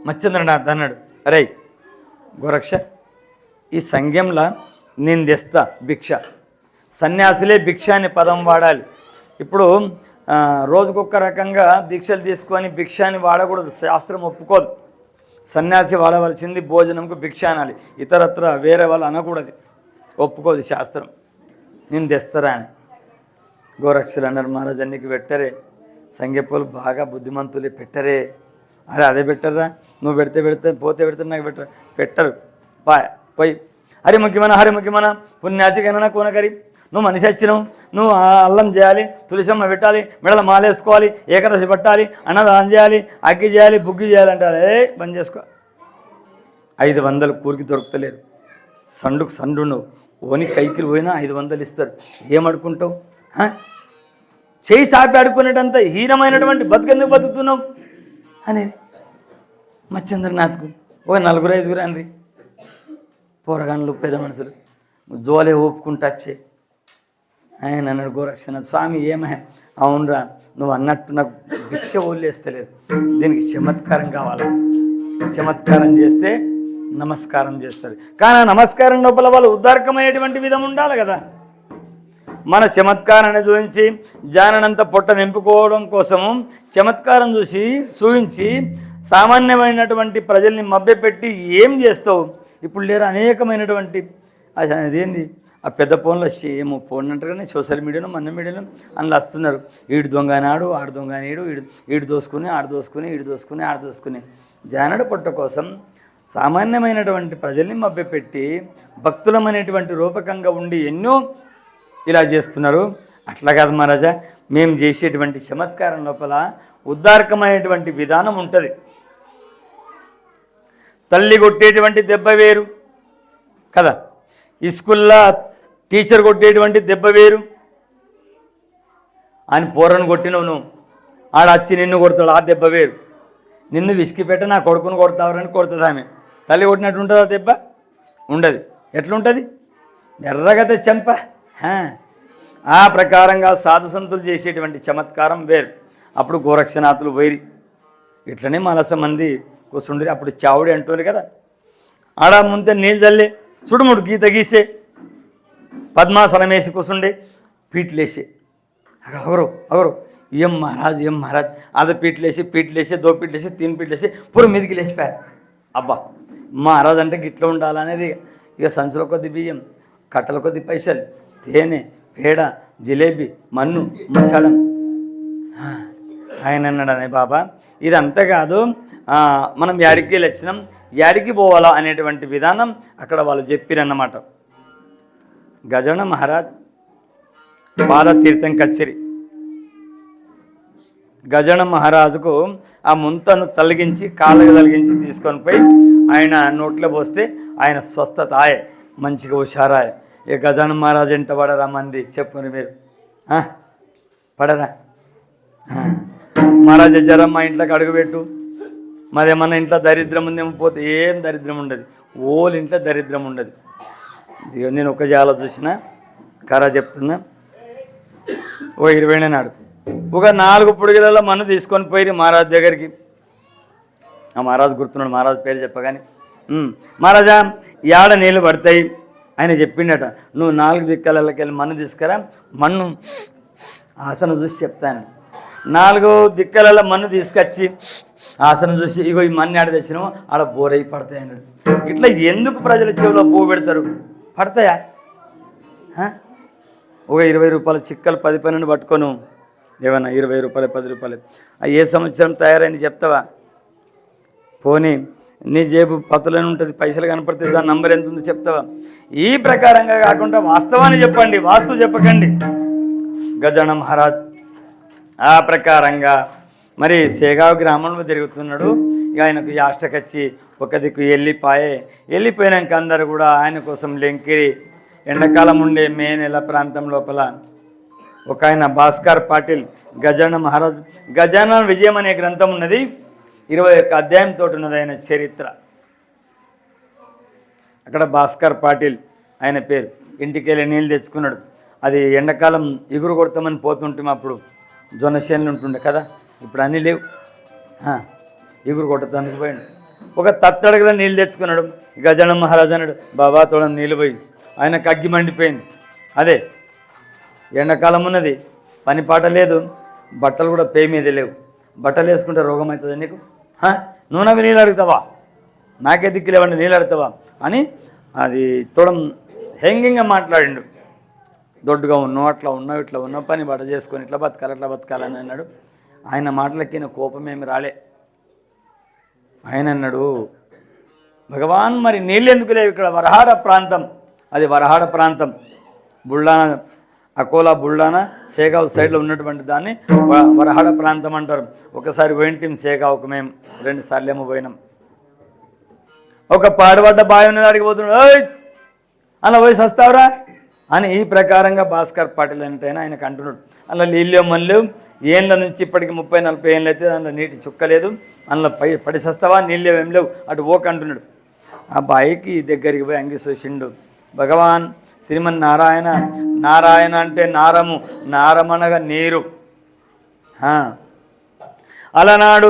మచ్చంద్రనాథ్ అన్నాడు, అరే గోరక్ష, ఈ సంఘంలో నేను తెస్తా భిక్ష. సన్యాసులే భిక్ష అనే పదం వాడాలి. ఇప్పుడు రోజుకొక రకంగా దీక్షలు తీసుకొని భిక్షాన్ని వాడకూడదు, శాస్త్రం ఒప్పుకోదు. సన్యాసి వాడవలసింది భోజనంకు భిక్ష అనాలి, ఇతరత్ర వేరే వాళ్ళు అనకూడదు, ఒప్పుకోదు శాస్త్రం. నేను తెస్తారా అని గోరక్షలు అన్నారు. మహారాజా నీకు పెట్టరే, సంఘపోలు బాగా బుద్ధిమంతులే పెట్టరే. అరే అదే పెట్టర్రా, నువ్వు పెడితే పోతే నాకు పెట్టరు పోయి హరి ముఖ్యమైన పుణ్యాచికైనా కోనకరి. నువ్వు మనిషి వచ్చినావు, నువ్వు అల్లం చేయాలి, తులసమ్మ పెట్టాలి, మెడల మాలేసుకోవాలి, ఏకాదశి పట్టాలి, అన్నదానం చేయాలి, అగ్గి చేయాలి, బుగ్గి చేయాలంటే బంద్ చేసుకో. 500 కూరికి దొరుకుతలేరు. సండు నువ్వు ఓని కైకిలు పోయినా 500 ఇస్తారు. ఏమడుకుంటావు? చేయి సాపి అడుక్కునేటంత హీనమైనటువంటి బతుకెందుకు బతుకుతున్నావు అనేది. మచ్చంద్రనాథ్కు ఒక 4-5 అనరి పోరగాన్లు పెద్ద మనుషులు జోలే ఊపుకుంటూ వచ్చే. ఆయన అన్నాడు గోరక్షనాథ్, స్వామి ఏమై అవునరా, నువ్వు అన్నట్టు నాకు భిక్ష ఓళ్ళేస్తలేదు, దీనికి చమత్కారం కావాలి. చమత్కారం చేస్తే నమస్కారం చేస్తారు. కానీ ఆ నమస్కారం లోపల వాళ్ళు ఉద్దారకమైనటువంటి విధం ఉండాలి కదా. మన చమత్కారాన్ని చూపించి జానంత పొట్ట నింపుకోవడం కోసము చమత్కారం చూపించి సామాన్యమైనటువంటి ప్రజల్ని మభ్యపెట్టి ఏం చేస్తావు? ఇప్పుడు లేరు అనేకమైనటువంటి అదేంది ఆ పెద్ద ఫోన్లో ఏమో ఫోన్ అంటారు కానీ సోషల్ మీడియాలో మన మీడియాలో అందులో వస్తున్నారు. ఈడు దొంగ నాడు ఆడు దొంగ నీడు ఈడు దోసుకుని ఆడు దోసుకుని ఈడు దోసుకుని ఆడు దోసుకుని జానడు పొట్ట కోసం సామాన్యమైనటువంటి ప్రజల్ని మభ్యపెట్టి భక్తులమనేటువంటి రూపకంగా ఉండి ఎన్నో ఇలా చేస్తున్నారు. అట్లా కాదు మహారాజా, మేము చేసేటువంటి చమత్కారం లోపల ఉద్దారకమైనటువంటి విధానం ఉంటుంది. తల్లి కొట్టేటువంటి దెబ్బ వేరు కదా, స్కూల్లో టీచర్ కొట్టేటువంటి దెబ్బ వేరు. ఆయన పోరను కొట్టినవు నువ్వు, ఆడచ్చి నిన్ను కొడతాడు, ఆ దెబ్బ వేరు. నిన్ను విసికిపెట్ట నా కొడుకును కొడతావరని కొడుతుంది ఆమె. తల్లి కొట్టినట్టు ఉంటుందా దెబ్బ? ఉండదు. ఎట్లుంటుంది? ఎర్రగతే చెంప. ఆ ప్రకారంగా సాధు సంతులు చేసేటువంటి చమత్కారం వేరు. అప్పుడు గోరక్షనాథులు వైరి ఇట్లనే మనస మంది కూర్చుండ్రి. అప్పుడు చావుడి అంటుంది కదా, ఆడ ముందే నీళ్ళు చల్లే చుడుముడు గీత గీసే పద్మాసనం వేసి కూర్చుండే పీట్లేసి అక్కడ అగరు ఏం మహారాజ్ అది పీట్లేసి దో పీట్లేసి తీన్ పీట్లేసి పూర మీదికి లేచిపోయారు. అబ్బా మహారాజ్ అంటే గిట్ల ఉండాలనేది. ఇక సంచుల కొద్ది బియ్యం, కట్టల కొద్ది పైసలు, తేనె, పేడ, జిలేబీ, మన్ను, మసాడం. ఆయన అన్నాడనే బాబా ఇదంతా కాదు, మనం యాడికి వచ్చినాం, యాడికి పోవాలా అనేటువంటి విధానం అక్కడ వాళ్ళు చెప్పిరన్నమాట. గజన మహారాజ్ పాదతీర్థం కచ్చిరి. గజన మహారాజుకు ఆ ముంతను తొలగించి కాళ్ళకు తొలగించి తీసుకొని పోయి ఆయన నోట్లో పోస్తే ఆయన స్వస్థత ఆయే, మంచిగా హుషారాయే. ఇక గజన మహారాజు ఎంట పడరా మంది చెప్పుని మీరు పడరా? మహారాజా జర మా ఇంట్లోకి అడుగుపెట్టు, మాదేమన్నా ఇంట్లో దరిద్రం ఉందేమో. పోతే ఏం దరిద్రం ఉండదు, ఓళ్ళు ఇంట్లో దరిద్రం ఉండదు. నేను ఒక జాల చూసిన కరా చెప్తున్నా. ఓ 20 నాడు ఒక 4 పుడిగలలో మన్ను తీసుకొని పోయి మహారాజు దగ్గరికి. ఆ మహారాజు గుర్తున్నాడు, మహారాజు పేరు చెప్పగానే మహారాజా యాడ నీళ్ళు పడతాయి ఆయన చెప్పిండట. నువ్వు 4 దిక్కలకి వెళ్ళి మన్ను తీసుకురా, మన్ను ఆసన చూసి చెప్తాను. 4 దిక్కలలో మన్ను తీసుకొచ్చి ఆసనం చూసి ఇగో ఈ మన్ను ఆడ తెచ్చినామో ఆడ బోరై పడతాయి అన్నాడు. ఇట్లా ఎందుకు ప్రజల చెవిలో పువ్వు పెడతారు? పడతాయా? ఒక 20 రూపాయల చిక్కలు 10-12 పట్టుకోను, ఏమన్నా 20 రూపాయలు 10 రూపాయలు ఏ సంవత్సరం తయారైంది చెప్తావా? పోనీ నీ జేబు పత్తులని ఉంటుంది, పైసలు కనపడితే దాని నంబర్ ఎంత ఉందో చెప్తావా? ఈ ప్రకారంగా కాకుండా వాస్తవాన్ని చెప్పండి, వాస్తు చెప్పకండి. గజన మహారాజ్ ఆ ప్రకారంగా మరి సేగావ్ గ్రామంలో తిరుగుతున్నాడు. ఇక ఆయనకు యాష్టకచ్చి ఒక దిక్కు వెళ్ళిపోయినాక అందరూ కూడా ఆయన కోసం లెంకిరి. ఎండాకాలం ఉండే మే నెల ప్రాంతం లోపల ఒక ఆయన భాస్కర్ పాటిల్ గజాన మహారాజ్ గజానన విజయం అనే గ్రంథం ఉన్నది. 21 అధ్యాయంతో ఉన్నది ఆయన చరిత్ర. అక్కడ భాస్కర్ పాటిల్ ఆయన పేరు. ఇంటికి వెళ్ళి నీళ్ళు తెచ్చుకున్నాడు. అది ఎండాకాలం ఎగురు కొడతామని పోతుంటాం. అప్పుడు జొన్నశేనులు ఉంటుండే కదా, ఇప్పుడు అన్నీ లేవు. ఎగురు కొట్టడానికి పోయాడు. ఒక తత్తడగల నీళ్ళు తెచ్చుకున్నాడు. గజాన మహారాజు అన్నాడు, బాబా తోడం నీళ్ళు పోయి. ఆయనకు అగ్గి మండిపోయింది. అదే ఎండాకాలం ఉన్నది, పని పాట లేదు, బట్టలు కూడా పే మీద లేవు. బట్టలు వేసుకుంటే రోగం అవుతుంది నీకు. నువ్వు నాకు నీళ్ళు అడుగుతావా? నాకే దిక్కులేవండి, నీళ్ళు అడుగుతావా అని అది తోడం హెంగింగ్గా మాట్లాడిండు. దొడ్డుగా ఉన్నావు, అట్లా ఉన్నావు, ఇట్లా ఉన్నావు, పని బట్ట చేసుకొని ఇట్లా బతకాలని అన్నాడు. ఆయన మాటలకి కోపమేమి రాలే. ఆయన అన్నాడు, భగవాన్ మరి నీళ్ళు ఎందుకు లేవు ఇక్కడ? వరహాడ ప్రాంతం, అది వరహాడ ప్రాంతం. బుల్డానా, అకోలా బుల్డానా సేగావ్ సైడ్లో ఉన్నటువంటి దాన్ని వరహాడ ప్రాంతం అంటారు. ఒకసారి పోయింటిం సేగావ్కు, మేము 2 సార్లు ఏమో పోయినాం. ఒక పాడుబడ్డ బావి ఉన్నది, అడిగి పోతున్నాడు. అలా వయసు వస్తావురా అని ఈ ప్రకారంగా భాస్కర్ పాటిల్ అంటే ఆయనకు అంటున్నాడు. అలా నీళ్ళు మళ్ళీ ఏళ్ళ నుంచి ఇప్పటికి 30-40 ఏళ్ళు అయితే అందులో నీటి చుక్కలేదు, అందులో పడిసస్తావా, నీళ్ళు ఏం లేవు, అటు ఓక అంటున్నాడు. ఆ బాయికి దగ్గరికి పోయి అంగి చూసిండు. భగవాన్ శ్రీమన్నారాయణ, నారాయణ అంటే నారము, నారమనగా నీరు. అలనాడు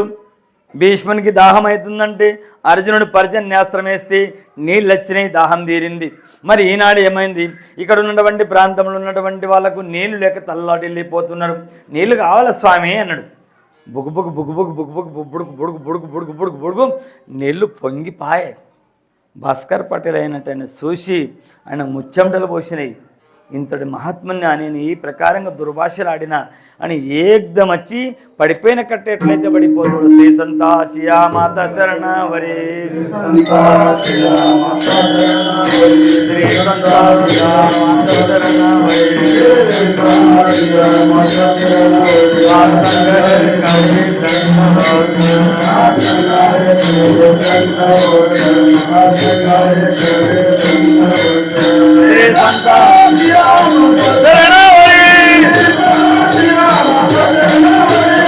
భీష్మునికి దాహం అవుతుందంటే అర్జునుడు పర్జన్యాస్త్రం వేస్తే నీళ్ళు వచ్చినాయి, దాహం తీరింది. మరి ఈనాడు ఏమైంది? ఇక్కడ ఉన్నటువంటి ప్రాంతంలో ఉన్నటువంటి వాళ్ళకు నీళ్లు లేక తల్లాటి వెళ్ళిపోతున్నారు. నీళ్లు కావాలా స్వామి అన్నాడు. బుగ్గు బుగ్గు బుగ్గు బుగ్గు బుగ్గు బుగ్గు బుడుకు బుడుకు బుడుకు బుడుకు బుడుకు బుడుకు బుడుకు నీళ్లు పొంగిపాయే. భాస్కర్ పటేల్ అయినట్టు ఆయన చూసి ఆయన ముచ్చెమటలు పోసినాయి. ఇంతటి మహాత్ముని నేను ఈ ప్రకారంగా దుర్భాషలు అని ఏకదం వచ్చి పడిపోయిన కట్టేట్లయితే పడిపోతాడు. శ్రీ సంతాచియా మాత శరణవరే శ్రీ సంతాచియా మాత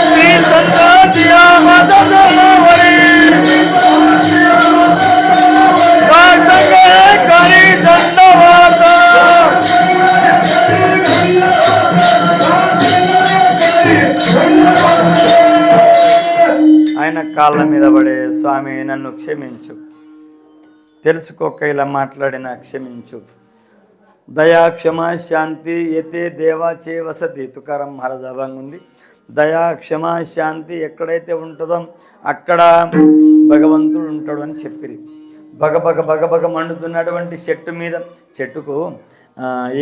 శ్రీ సంతాచియా ఆయన కాళ్ళ మీద పడే స్వామి నన్ను క్షమించు, తెలుసుకోక ఇలా మాట్లాడిన క్షమించు. దయా క్షమ శాంతి ఎతే దేవాచే వసతి తుకారం మహారాజ్ అభంగా ఉంది. దయా క్షమ శాంతి ఎక్కడైతే ఉంటుందో అక్కడ భగవంతుడు ఉంటాడు అని చెప్పిరి. బగబగ మండుతున్నటువంటి చెట్టు మీద, చెట్టుకు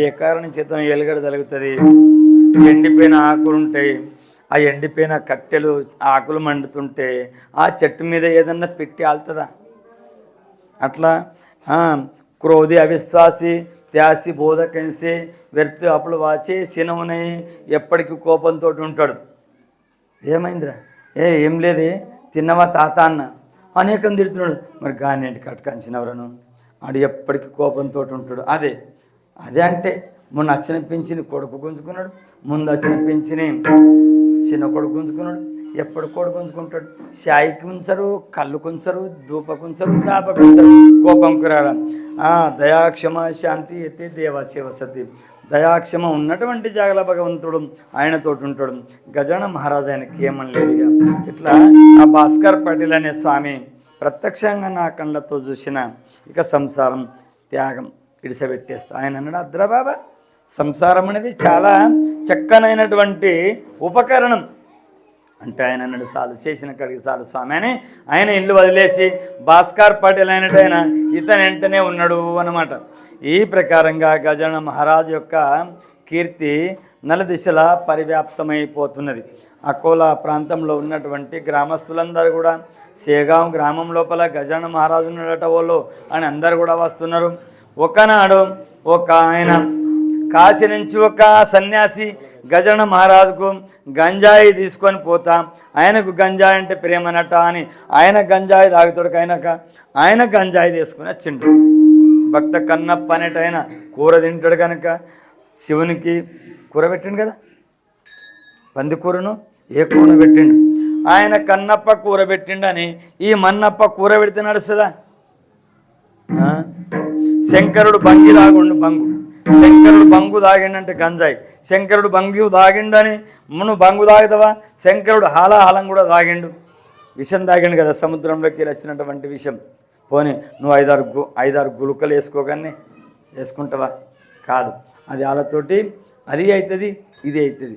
ఏ కారణం చేత ఎలుగడ తలుగుతుంది, ఎండిపోయిన ఆకులు ఉంటాయి. ఆ ఎండిపోయిన కట్టెలు ఆకులు మండుతుంటే ఆ చెట్టు మీద ఏదన్నా పెట్టి ఆలుతుందా? అట్లా క్రోధి అవిశ్వాసి త్యాసి బోధకంసే వ్యర్థ అప్పుడు వాచే సినవునై ఎప్పటికీ కోపంతో ఉంటాడు. ఏమైందిరా? ఏం లేదే, తిన్నవా తాత అన్న అనేకం తిడుతున్నాడు. మరి గానేంటి కట్టుకంచినవరను ఆడు ఎప్పటికీ కోపంతో ఉంటాడు. అదే అంటే మొన్న అచ్చిన పెంచిని కొడుకు గుంజుకున్నాడు, ముందు అచ్చిన పెంచిని చిన్న కొడుకు గుంజుకున్నాడు. ఎప్పుడు కొడుకు గుంజుకుంటాడు? షాయికి ఉంచరు, కళ్ళు కుంచరు, ధూపకుంచరు, దాపకుంచరు, కోపంకు రావడం. దయాక్షమ శాంతి అయితే దేవాచే వసతి. దయాక్షమ ఉన్నటువంటి జాగల భగవంతుడు ఆయనతో ఉంటాడు. గజాన మహారాజు ఆయనకి ఏమని లేదుగా. ఇట్లా ఆ భాస్కర్ పటేల్ అనే స్వామి ప్రత్యక్షంగా నా కళ్ళతో చూసిన ఇక సంసారం త్యాగం ఇడిసబెట్టేస్తా. ఆయన అన్నాడు, అద్రా బాబా, సంసారం అనేది చాలా చక్కనైనటువంటి ఉపకరణం అంటే ఆయన అన్నాడు, చాలు చేసిన కడిగి చాలు స్వామి అని ఆయన ఇల్లు వదిలేసి భాస్కర్ పటేల్ అయినట్టు ఆయన ఇతను వెంటనే ఉన్నాడు అన్నమాట. ఈ ప్రకారంగా గజాన మహారాజు యొక్క కీర్తి నలుదిశలా పరివ్యాప్తమైపోతున్నది. అకోలా ప్రాంతంలో ఉన్నటువంటి గ్రామస్తులందరూ కూడా సేగాం గ్రామం లోపల గజాన మహారాజు ఉన్నట వాళ్ళు అని అందరు కూడా వస్తున్నారు. ఒకనాడు ఒక ఆయన కాశీ నుంచి ఒక సన్యాసి గజాన మహారాజుకు గంజాయి తీసుకొని పోతా, ఆయనకు గంజాయి అంటే ప్రేమనట అని ఆయన గంజాయి తాగుతాడు. ఆయన గంజాయి తీసుకుని వచ్చిండు. భక్త కన్నప్ప అనేట ఆయన కూర తింటాడు కనుక శివునికి కూర పెట్టిండు కదా, పంది కూరను ఏ కూరను పెట్టిండు. ఆయన కన్నప్ప కూర పెట్టిండని ఈ మన్నప్ప కూర పెడితే నడుస్తుందా? శంకరుడు బంగి తాగుండు, శంకరుడు బంగు తాగిండంటే గంజాయి. శంకరుడు బంగు తాగిండని నువ్వు బంగు తాగుతావా? శంకరుడు హాలాహలం కూడా తాగిండు, విషం తాగిండు కదా, సముద్రంలోకి వచ్చినటువంటి విషం. పోనీ నువ్వు ఐదారు గులుకలు వేసుకోగానే వేసుకుంటావా? కాదు, అది వాళ్ళతోటి అది అవుతుంది, ఇది అవుతుంది.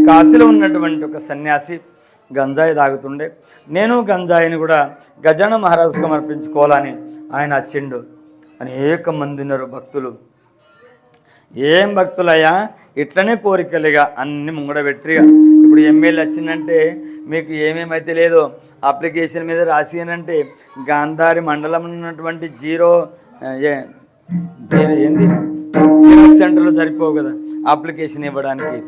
కాశీలో ఉన్నటువంటి ఒక సన్యాసి గంజాయి తాగుతుండే. నేను గంజాయిని కూడా గజాన మహారాజు సమర్పించుకోవాలని ఆయన వచ్చిండు. అనేక మంది ఉన్నారు భక్తులు. ఏం భక్తులయ్యా, ఇట్లనే కోరికలుగా అన్ని ముంగడబెట్టిగా. ఇప్పుడు ఎమ్మెల్యే వచ్చిందంటే మీకు ఏమేమైతే లేదో అప్లికేషన్ మీద రాసినంటే గాంధారి మండలం ఉన్నటువంటి ఏంది సెంటర్లో సరిపోవు కదా అప్లికేషన్ ఇవ్వడానికి.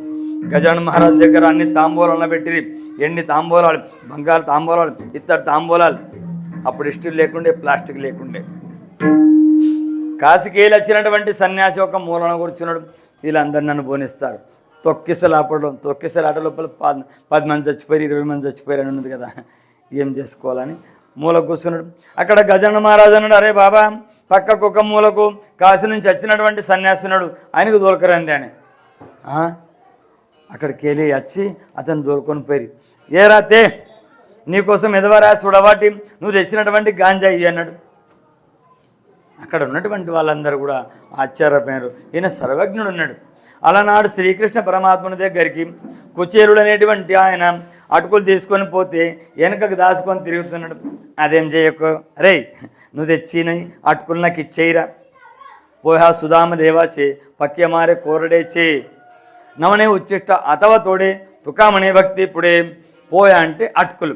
గజాన మహారాజ్ దగ్గర అన్ని తాంబూలాలను పెట్టి, ఎన్ని తాంబూలాలు, బంగారు తాంబూలాలు, ఇత్తడి తాంబూలాలు. అప్పుడు స్టీల్ లేకుండే, ప్లాస్టిక్ లేకుండే. కాశీకేలు వచ్చినటువంటి సన్యాసి ఒక మూలన కూర్చున్నాడు. వీళ్ళందరూ నన్ను బోనిస్తారు. తొక్కిసలాట లోపల 10 మంది చచ్చిపోయారు, 20 మంది చచ్చిపోయారు అని ఉన్నది కదా, ఏం చేసుకోవాలని మూల కూర్చున్నాడు. అక్కడ గజాన మహారాజు అన్నాడు, అరే బాబా, పక్కకు ఒక మూలకు కాశీ నుంచి వచ్చినటువంటి సన్యాసి ఉన్నాడు, ఆయనకు దొరకరండి అని. అక్కడికి వెళ్ళి వచ్చి అతను దొరుకొని పోయి, ఏ రాతే నీకోసం ఎదవరా చూడవాటి, నువ్వు తెచ్చినటువంటి గాంజాయి అన్నాడు. అక్కడ ఉన్నటువంటి వాళ్ళందరూ కూడా ఆశ్చర్యపోయారు. ఈయన సర్వజ్ఞుడు ఉన్నాడు. అలనాడు శ్రీకృష్ణ పరమాత్మని దగ్గరికి కుచేరుడు అనేటువంటి ఆయన అటుకులు తీసుకొని పోతే వెనకకు దాచుకొని తిరుగుతున్నాడు. అదేం చేయకు, రే నువ్వు తెచ్చినవి అటుకులు నాకు ఇచ్చేయిరా. పోహా సుధామ దేవాచే పక్య మారే కోరడే చే నవనే ఉచ్చిష్ట అతవ తోడే తుకామనే భక్తి పుడే. పోయా అంటే అటుకులు.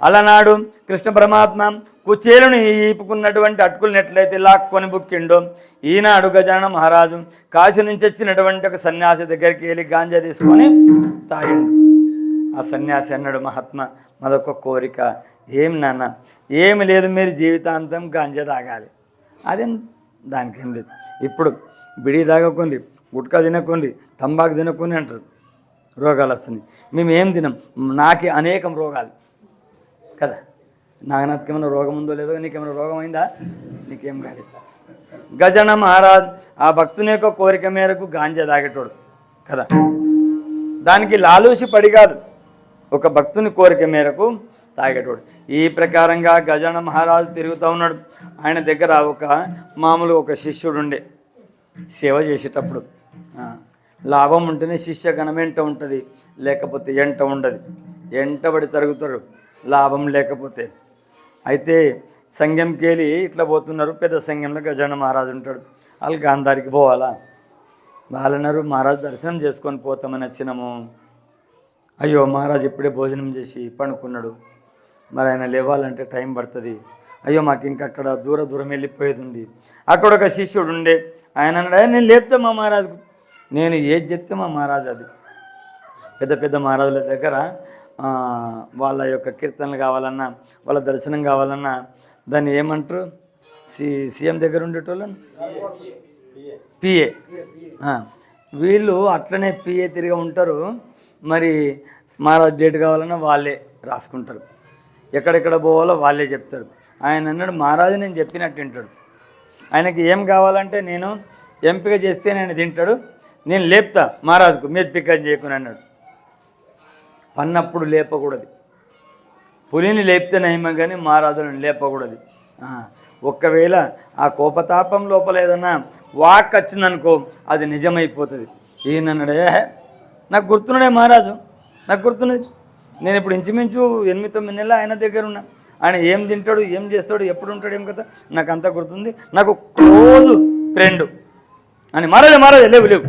అలనాడు కృష్ణ పరమాత్మ కుచేలుని ఈపుకున్నటువంటి అటుకులను ఎట్లయితే లాక్కొని బుక్కిండో, ఈనాడు గజానన మహారాజు కాశీ నుంచి వచ్చినటువంటి ఒక సన్యాసి దగ్గరికి వెళ్ళి గాంజా తీసుకొని తాగిండు. ఆ సన్యాసి అన్నాడు, మహాత్మ మదొక కోరిక. ఏం నాన్న? ఏమి లేదు, మీరు జీవితాంతం గాంజా తాగాలి. అదేం దానికేం లేదు. ఇప్పుడు బిడి తాగకండి, గుట్కా తినకండి, తంబాకు తినకండి అంటారు, రోగాలు వస్తున్నాయి. మేము ఏం తినం, నాకే అనేకం రోగాలు కదా. నాగనాథ్కి ఏమైనా రోగం ఉందో లేదో, నీకేమైనా రోగం అయిందా? నీకేం కాలేదు. గజన మహారాజ్ ఆ భక్తుని యొక్క కోరిక మేరకు గాంజా తాగేటోడు కదా. దానికి లాలూసి పడి కాదు, ఒక భక్తుని కోరిక మేరకు తాగేటోడు. ఈ ప్రకారంగా గజన మహారాజు తిరుగుతూ ఉన్నాడు. ఆయన దగ్గర మామూలు ఒక శిష్యుడు ఉండే. సేవ చేసేటప్పుడు లాభం ఉంటేనే శిష్య గణమెంట ఉంటుంది, లేకపోతే ఎంట ఉండదు. ఎంటబడి తరుగుతాడు లాభం లేకపోతే. అయితే సంఘంకి వెళ్ళి ఇట్లా పోతున్నారు. పెద్ద సంఘంలో గజాన మహారాజు ఉంటాడు. వాళ్ళు గాంధారికి పోవాలా. వాళ్ళన్నారు, మహారాజు దర్శనం చేసుకొని పోతామని వచ్చినాము. అయ్యో మహారాజు ఇప్పుడే భోజనం చేసి పండుకున్నాడు, మరి ఆయన లేవాలంటే టైం పడుతుంది. అయ్యో మాకు ఇంకా అక్కడ దూరం వెళ్ళిపోయేది ఉంది. అక్కడ ఒక శిష్యుడు ఉండే. ఆయన అన్నాడు, నేను లేపుతా మా మహారాజుకు. నేను ఏది చెప్తే మా మహారాజు అది. పెద్ద పెద్ద మహారాజుల దగ్గర వాళ్ళ యొక్క కీర్తనలు కావాలన్నా, వాళ్ళ దర్శనం కావాలన్నా దాన్ని ఏమంటారు? సీఎం దగ్గర ఉండేటోళ్ళని పిఏ. వీళ్ళు అట్లనే పిఏ తిరిగి ఉంటారు. మరి మహారాజు డేట్ కావాలన్నా వాళ్ళే రాసుకుంటారు, ఎక్కడెక్కడ పోవాలో వాళ్ళే చెప్తారు. ఆయన అన్నాడు, మహారాజు నేను చెప్పినట్టు వింటాడు. ఆయనకి ఏం కావాలంటే నేను ఎంపిక చేస్తే నేను తింటాడు, నేను లేపుతా మహారాజుకు, మీరు పికప్ చేయకుని అన్నాడు. పన్నప్పుడు లేపకూడదు. పులిని లేపితే నయమం కానీ మహారాజులను లేపకూడదు. ఒక్కవేళ ఆ కోపతాపం లోపల ఏదన్నా వాక్ వచ్చిందనుకో, అది నిజమైపోతుంది. ఈయన అన్నాడే, నాకు గుర్తున్నాడే మహారాజు, నాకు గుర్తున్నది. నేను ఇప్పుడు ఇంచుమించు 8-9 నెలలు ఆయన దగ్గర ఉన్నా. ఆయన ఏం తింటాడు, ఏం చేస్తాడు, ఎప్పుడు ఉంటాడు, ఏం కదా నాకు అంతా గుర్తుంది. నాకు క్లోజ్ ఫ్రెండ్ అని. మహారాజు లేవు.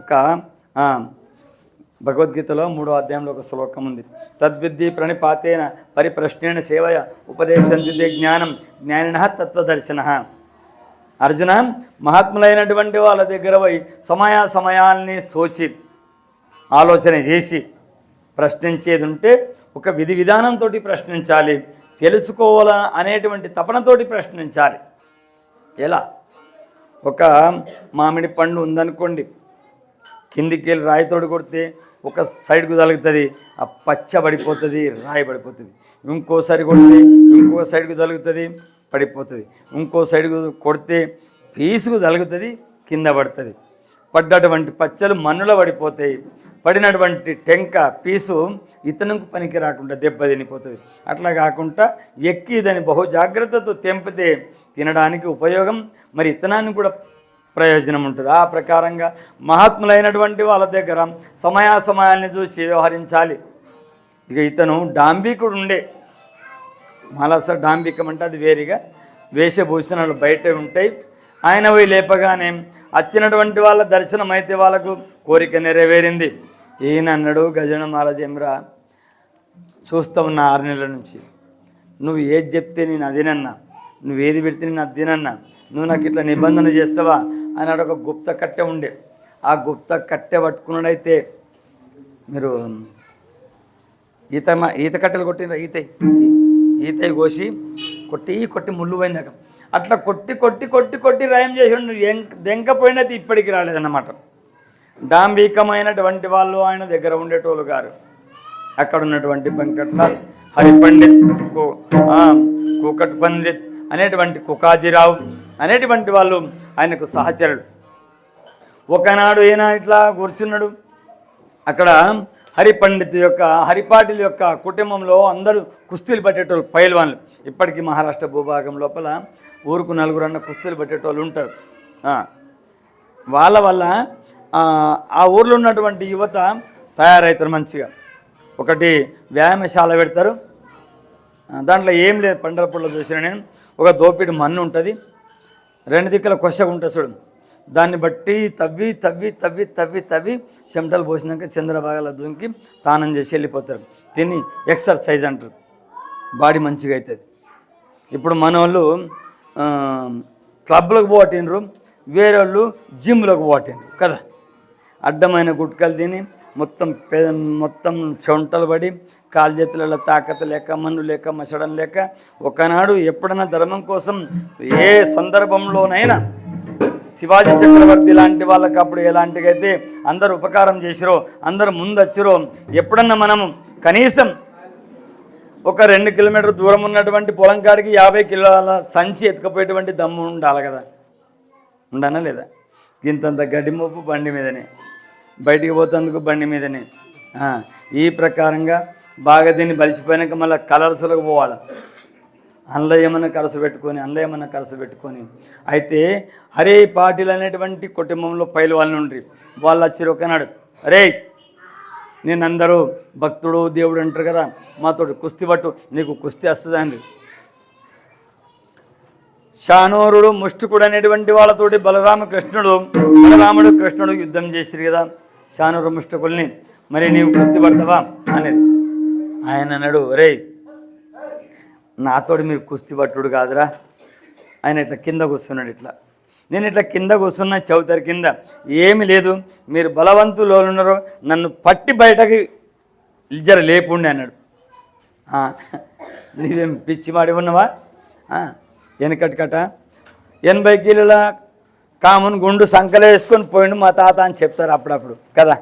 ఒక భగవద్గీతలో 3వ అధ్యాయంలో ఒక శ్లోకం ఉంది. తద్విద్ధి ప్రణిపాతేన పరిప్రశ్నేణ సేవయ ఉపదేశందిదే జ్ఞానం జ్ఞానిన తత్వదర్శన. అర్జున, మహాత్ములైనటువంటి వాళ్ళ దగ్గర పోయి సమయాల్ని సోచి ఆలోచన చేసి ప్రశ్నించేది ఉంటే ఒక విధి విధానంతో ప్రశ్నించాలి, తెలుసుకోవాలా అనేటువంటి తపనతోటి ప్రశ్నించాలి. ఎలా? ఒక మామిడి పండు ఉందనుకోండి, కిందికి వెళ్ళి రాయితోడు కొడితే ఒక సైడ్కు తగులుతుంది, ఆ పచ్చ పడిపోతుంది, రాయి పడిపోతుంది. ఇంకోసారి కొడితే ఇంకో సైడ్కు తగులుతుంది, పడిపోతుంది. ఇంకో సైడ్కు కొడితే పీసుకు తగులుతుంది, కింద పడుతుంది. పడ్డటువంటి పచ్చలు మన్నులో పడిపోతాయి. పడినటువంటి టెంక పీసు ఇతనుకు పనికి రాకుండా దెబ్బ తినిపోతుంది. అట్లా కాకుండా ఎక్కి దాన్ని బహు జాగ్రత్తతో తెంపితే తినడానికి ఉపయోగం, మరి ఇతనాన్ని కూడా ప్రయోజనం ఉంటుంది. ఆ ప్రకారంగా మహాత్ములైనటువంటి వాళ్ళ దగ్గర సమయాన్ని చూసి వ్యవహరించాలి. ఇక ఇతను డాంబికుడు ఉండే. మలస డాంబికం అంటే అది వేరుగా వేషభూషణాలు బయట ఉంటాయి. ఆయన పోయి లేపగానే వచ్చినటువంటి వాళ్ళ దర్శనం అయితే వాళ్ళకు కోరిక నెరవేరింది. ఈయన అన్నాడు, గజన మహారాజేమ్రా, చూస్తా ఉన్న 6 నెలల నుంచి నువ్వు ఏది చెప్తే నేను అదేనన్నా, నువ్వు ఏది పెడితే నేను అదేనన్నా, నువ్వు నాకు ఇట్లా నిబంధన చేస్తావా అన్నాడు. ఒక గుప్త కట్టె ఉండే. ఆ గుప్త కట్టె పట్టుకున్నాడైతే, మీరు ఈత కట్టెలు కొట్టిన ఈత కోసి కొట్టి ముళ్ళు పోయిందాక అట్లా కొట్టి రాయం చేసి దెంకపోయినది ఇప్పటికి రాలేదన్నమాట. డాంబికమైనటువంటి వాళ్ళు ఆయన దగ్గర ఉండేటోళ్ళు గారు. అక్కడ ఉన్నటువంటి బంకట్ల హరిపండిత్, కూకట్ పండిత్ అనేటువంటి కుకాజీరావు అనేటువంటి వాళ్ళు ఆయనకు సహచరుడు. ఒకనాడు ఈయన ఇట్లా కూర్చున్నాడు. అక్కడ హరిపాటిల్ యొక్క కుటుంబంలో అందరూ కుస్తీలు పట్టేటోళ్ళు, పైల్వాన్లు. ఇప్పటికీ మహారాష్ట్ర భూభాగం లోపల ఊరుకు 4 కుస్తీలు పట్టేటోళ్ళు ఉంటారు. వాళ్ళ వల్ల ఆ ఊర్లో ఉన్నటువంటి యువత తయారవుతారు మంచిగా. ఒకటి వ్యాయామశాల పెడతారు, దాంట్లో ఏం లేదు. పండరపూడిలో చూసిన నేను ఒక దోపిడి మన్ను ఉంటుంది, 2 దిక్కుల కొషగా ఉంటుంది చూడు, దాన్ని బట్టి తవ్వి తవ్వి తవ్వి తవ్వి తవ్వి చెమటలు పోసినాక చంద్రభాగాల దుంకి తానం చేసి వెళ్ళిపోతారు. దీన్ని ఎక్సర్సైజ్ అంటారు, బాడీ మంచిగా అవుతుంది. ఇప్పుడు మన వాళ్ళు క్లబ్లకు పోటిండ్రు, వేరే వాళ్ళు జిమ్లకు పోటిండ్రు కదా. అడ్డమైన గుట్కలు తిని మొత్తం చెమటలు పడి కాలు చేతులలో తాకత లేక, మన్ను లేక, మసడం లేక, ఒకనాడు ఎప్పుడైనా ధర్మం కోసం ఏ సందర్భంలోనైనా శివాజీ చక్రవర్తి లాంటి వాళ్ళకి అప్పుడు ఎలాంటికైతే అందరూ ఉపకారం చేసిరో, అందరూ ముందు వచ్చిరో, ఎప్పుడన్నా మనము కనీసం ఒక 2 కిలోమీటర్ దూరం ఉన్నటువంటి పొలం కాడికి 50 కిలోల సంచి ఎత్తుకపోయేటువంటి దమ్ము ఉండాలి కదా. ఉండనా లేదా? ఇంతంత గడ్డి మోపు బండి మీదనే, బయటికి పోతేందుకు బండి మీదనే. ఈ ప్రకారంగా బాగా దీన్ని బలిసిపోయినాక మళ్ళీ కలర్సులకు పోవాలి. అందులో ఏమన్నా కరసు పెట్టుకొని అయితే హరే పాటిల్ అనేటువంటి కుటుంబంలో పైలవాళ్ళు ఉండ్రి. వాళ్ళు వచ్చి ఒకనాడు, అరే నేను అందరూ భక్తుడు దేవుడు అంటారు కదా, మాతోటి కుస్తీ పట్టు, నీకు కుస్తీ వస్తుందా అండి. శానూరుడు ముష్టికుడు అనేటువంటి వాళ్ళతోటి బలరాముడు కృష్ణుడు యుద్ధం చేసిరు కదా శానూరు ముష్టికుల్ని. మరి నీవు కుస్తీ పడతావా అనేది. ఆయన అన్నాడు, రే నాతోటి మీరు కుస్తీ పట్టుడు కాదురా. ఆయన ఇట్లా కింద కూర్చున్నాడు. నేను ఇట్లా కింద కూర్చున్నా, చౌతరి కింద ఏమి లేదు, మీరు బలవంతులు ఉన్నారో నన్ను పట్టి బయటకి జర లేపుండి అన్నాడు. నీవేం పిచ్చిమాడి ఉన్నావా? వెనకటికట 80 కిలోల కామును గుండు సంకలే వేసుకొని పోయిండు మా తాత అని చెప్తారు అప్పుడప్పుడు కదా.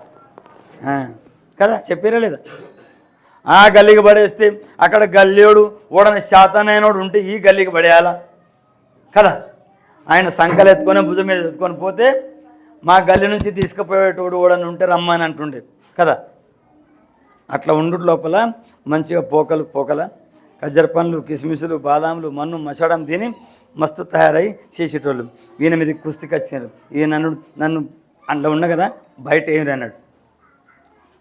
చెప్పారా లేదా? ఆ గల్లీకి పడేస్తే అక్కడ గల్లీడు ఓడని శాతనైనోడు ఉంటే ఈ గల్లీకి పడేయాలా కదా. ఆయన సంకలు ఎత్తుకొని భుజం మీద ఎత్తుకొని పోతే మా గల్లీ నుంచి తీసుకుపోయేటోడు ఓడని ఉంటే రమ్మని అంటుండే కదా. అట్లా ఉండు లోపల మంచిగా పోకల ఖజ్జర పండ్లు, కిస్మిసులు, బాదాములు, మన్ను, మసడం తిని మస్తు తయారై చేసేటోళ్ళు. ఈయన మీద కుస్తీకి వచ్చారు. ఈయన నన్ను అందులో ఉన్నా కదా, బయట ఏమి అన్నాడు.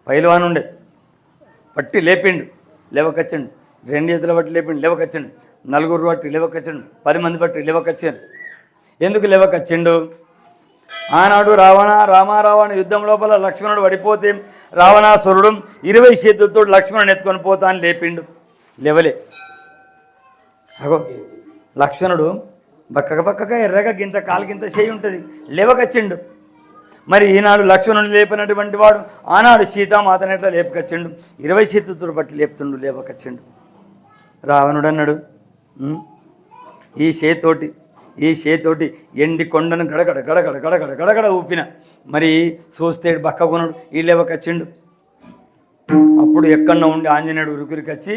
పైలవాన్ ఉండే పట్టి లేపిండు, లేవకొచ్చిండు. 2 చేతులు బట్టి లేపిండు, లేవకొచ్చిండు. 4 బట్టి లేవకొచ్చిండు. 10 మంది బట్టి లేవకొచ్చారు. ఎందుకు లేవకొచ్చిండు? ఆనాడు రావణ యుద్ధం లోపల లక్ష్మణుడు పడిపోతే రావణాసురుడు 20 చేతులతో లక్ష్మణుని ఎత్తుకొని పోతా అని లేపిండు. లేవలే. అగో లక్ష్మణుడు బక్కగా ఎర్రగా గింత కాలు గింత చేయి ఉంటుంది, లేవకొచ్చిండు. మరి ఈనాడు లక్ష్మణుని లేపినటువంటి వాడు ఆనాడు సీతామాతని ఎట్లా లేపుకొచ్చిండు? 20 చేతులతో బట్టి లేపుతుండు, లేవకొచ్చిండు. రావణుడు అన్నాడు, ఈ చేతోటి ఎండి కొండను గడగడ ఊపిన, మరి చూస్తే బక్కగున్నాడు, ఈ లేవకొచ్చిండు. అప్పుడు ఎక్కడో ఉండి ఆంజనేయుడు ఉరికొచ్చి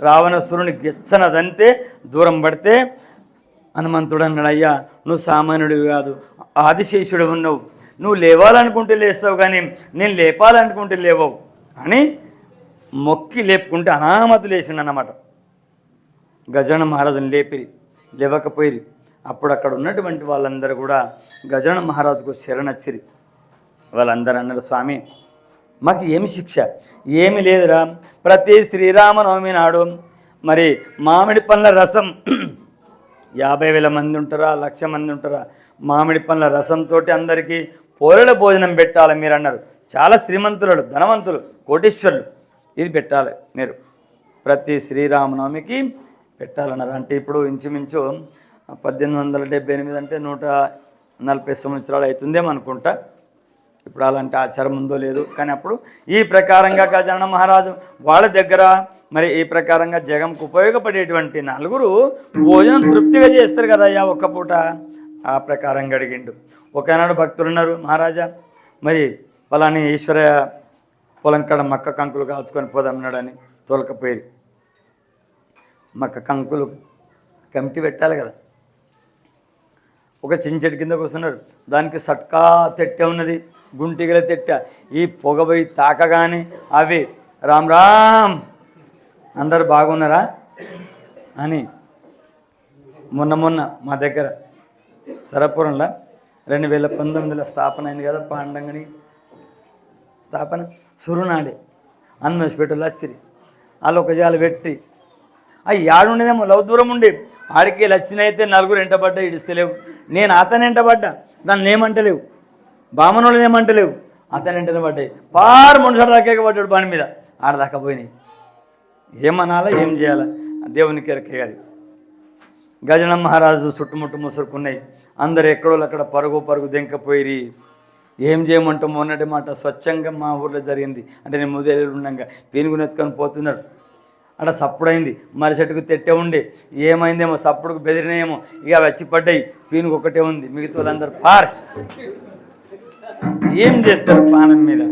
రావణాసురుని గెచ్చనదంతే దూరం పడితే హనుమంతుడు అన్నాడు, అయ్యా నువ్వు సామాన్యుడివి కాదు, ఆదిశేషుడు ఉన్నావు, నువ్వు లేవాలనుకుంటే లేస్తావు కానీ నేను లేపాలనుకుంటే లేవవు అని మొక్కి లేపుకుంటే అనామతి లేచిండు అన్నమాట. గజానన మహారాజుని లేవకపోయిరి. అప్పుడు అక్కడ ఉన్నటువంటి వాళ్ళందరూ కూడా గజానన మహారాజుకు శరణొచ్చిరి. వాళ్ళందరూ అన్నారు, స్వామి మాకు ఏమి శిక్ష? ఏమి లేదురా, ప్రతి శ్రీరామనవమి నాడు మరి మామిడి పండ్ల రసం 50,000 మంది ఉంటారా, 1,00,000 మంది ఉంటారా, మామిడి పండ్ల రసంతో అందరికీ పోలేల భోజనం పెట్టాలి మీరు అన్నారు. చాలా శ్రీమంతులు, ధనవంతులు, కోటీశ్వరులు, ఇది పెట్టాలి మీరు ప్రతి శ్రీరామనవమికి పెట్టాలన్నారు. అంటే ఇప్పుడు ఇంచుమించు 1878 అంటే 140 సంవత్సరాలు అవుతుందేమనుకుంటా. ఇప్పుడు అలాంటి ఆచారం ఉందో లేదు, కానీ అప్పుడు ఈ ప్రకారంగా గజానన మహారాజు వాళ్ళ దగ్గర మరి ఈ ప్రకారంగా జగంకు ఉపయోగపడేటువంటి 4 భోజనం తృప్తిగా చేస్తారు కదా అయ్యా ఒక్క పూట. ఆ ప్రకారంగా అడిగిండు. ఒకనాడు భక్తులు ఉన్నారు, మహారాజా మరి పలాని ఈశ్వర పొలం కాడ మక్క కంకులు కాల్చుకొని పోదామన్నాడని తోలకపోయి మక్క కంకులు కమిటీ పెట్టాలి కదా. ఒక చించెడు కింద కూర్చున్నారు, దానికి సట్కా తెట్టె ఉన్నది, గుంటిగల తెట్ట. ఈ పొగబోయి తాకగానే అవి రామ్ అందరు బాగున్నారా అని మొన్న మా దగ్గర సరపురంలో 2019లో స్థాపన అయింది కదా పాండంగని స్థాపన సురునాడే అన్వేషపెట్టలు వచ్చిరి వాళ్ళు ఒక జాలు పెట్టి అవి ఏడుండేదేమో లవ్ దూరం ఉండి ఆడికి లచ్చినైతే నలుగురు ఎంటబడ్డా ఇడిస్తలేవు. నేను అతను ఎంటబడ్డా దాన్ని ఏమంటలేవు, బామనోళ్ళని ఏమంటలేవు, అతను ఎంటనే పడ్డాయి. పారు మనుషుడు దాకా పడ్డాడు పని మీద ఆడదాకా పోయినాయి. ఏమనాలా ఏం చేయాలా దేవునికి ఎరకే. అది గజన మహారాజు చుట్టుముట్టు ముసురుకున్నాయి. అందరు ఎక్కడోళ్ళు అక్కడ పరుగు పరుగు దెంకపోయి ఏం చేయమంటాం. మొన్నటి మాట స్వచ్ఛంగా మా ఊర్లో జరిగింది. అంటే నేను ముదేళ్ళు ఉండగా పీనుగుని ఎత్తుకొని పోతున్నాడు. అక్కడ సప్పుడైంది, మరి చెట్టుకు తెట్టే ఉండే ఏమైందేమో సప్పుడుకు బెదిరినాయేమో. ఇక వచ్చి పడ్డాయి. పీనుగు ఒకటే ఉంది, మిగతా వాళ్ళందరూ పార్. ఏం చేస్తారు పానం మీద.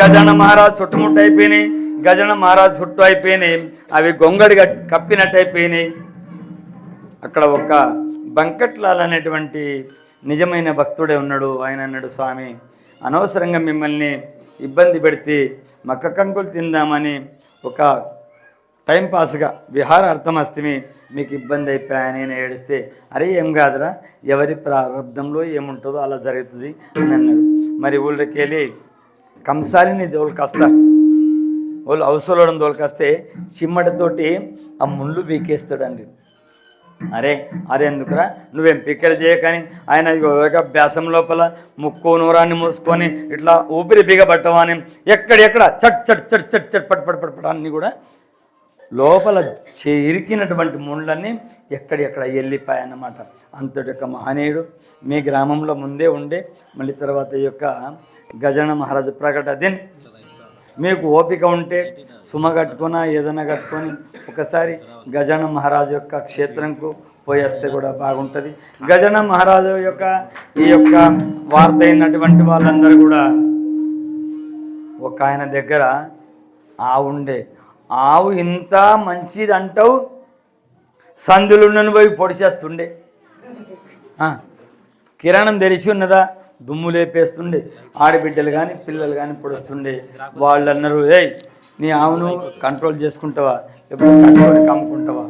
గజన మహారాజు చుట్టుముట్టు అయిపోయినాయి. గజన మహారాజు చుట్టూ అయిపోయినాయి. అవి గొంగడి కప్పినట్టు అయిపోయినాయి. అక్కడ ఒక బంకట్లాల్ అనేటువంటి నిజమైన భక్తుడే ఉన్నాడు. ఆయన అన్నాడు, స్వామి అనవసరంగా మిమ్మల్ని ఇబ్బంది పెడితే మక్క కంకులు తిందామని ఒక టైంపాస్గా విహారార్థం వస్తే మీకు ఇబ్బంది అయిపోయాయని నేను ఏడిస్తే, అరే ఏం కాదురా, ఎవరి ప్రారంభంలో ఏముంటుందో అలా జరుగుతుంది అని అన్నారు. మరి ఊళ్ళకి వెళ్ళి కంసాలిని దోలుకొస్తా, వాళ్ళు అవసరం దోలుకొస్తే చిమ్మటతోటి ఆ ముళ్ళు బీకేస్తాడండి. అరే ఎందుకురా నువ్వేం పిక్కలు చేయకని ఆయన అభ్యాసం లోపల ముక్కు నూరాన్ని మూసుకొని ఇట్లా ఊపిరి బిగబట్టమని ఎక్కడెక్కడ చట్ చట్ చట్ చట్ చట్ పట్ పట్ పట్ పట్ అన్నీ కూడా లోపల ఇరికినటువంటి ముళ్ళన్నీ ఎక్కడెక్కడ వెళ్ళిపోయాయన్నమాట. అంతటి యొక్క మహనీయుడు మీ గ్రామంలో ముందే ఉండే. మళ్ళీ తర్వాత ఈ యొక్క గజన మహారాజు ప్రకట దిన్ మీకు ఓపిక ఉంటే సుమ కట్టుకున్నా ఏదైనా కట్టుకొని ఒకసారి గజన మహారాజు యొక్క క్షేత్రంకు పోయేస్తే కూడా బాగుంటుంది. గజన మహారాజు యొక్క ఈ యొక్క వార్త అయినటువంటి వాళ్ళందరూ కూడా ఒక ఆయన దగ్గర ఆవు ఉండే. ఆవు ఇంత మంచిది అంటావు, సందులుండని పోయి పొడిచేస్తుండే. కిరాణం తెలిసి ఉన్నదా, దుమ్ము లేపేస్తుండే. ఆడబిడ్డలు కానీ పిల్లలు కానీ పొడుస్తుండే. వాళ్ళు అన్నారు, ఏయ్ నీ ఆవును కంట్రోల్ చేసుకుంటావా, ఎప్పుడు కట్టుకొని కమ్ముకుంటావా.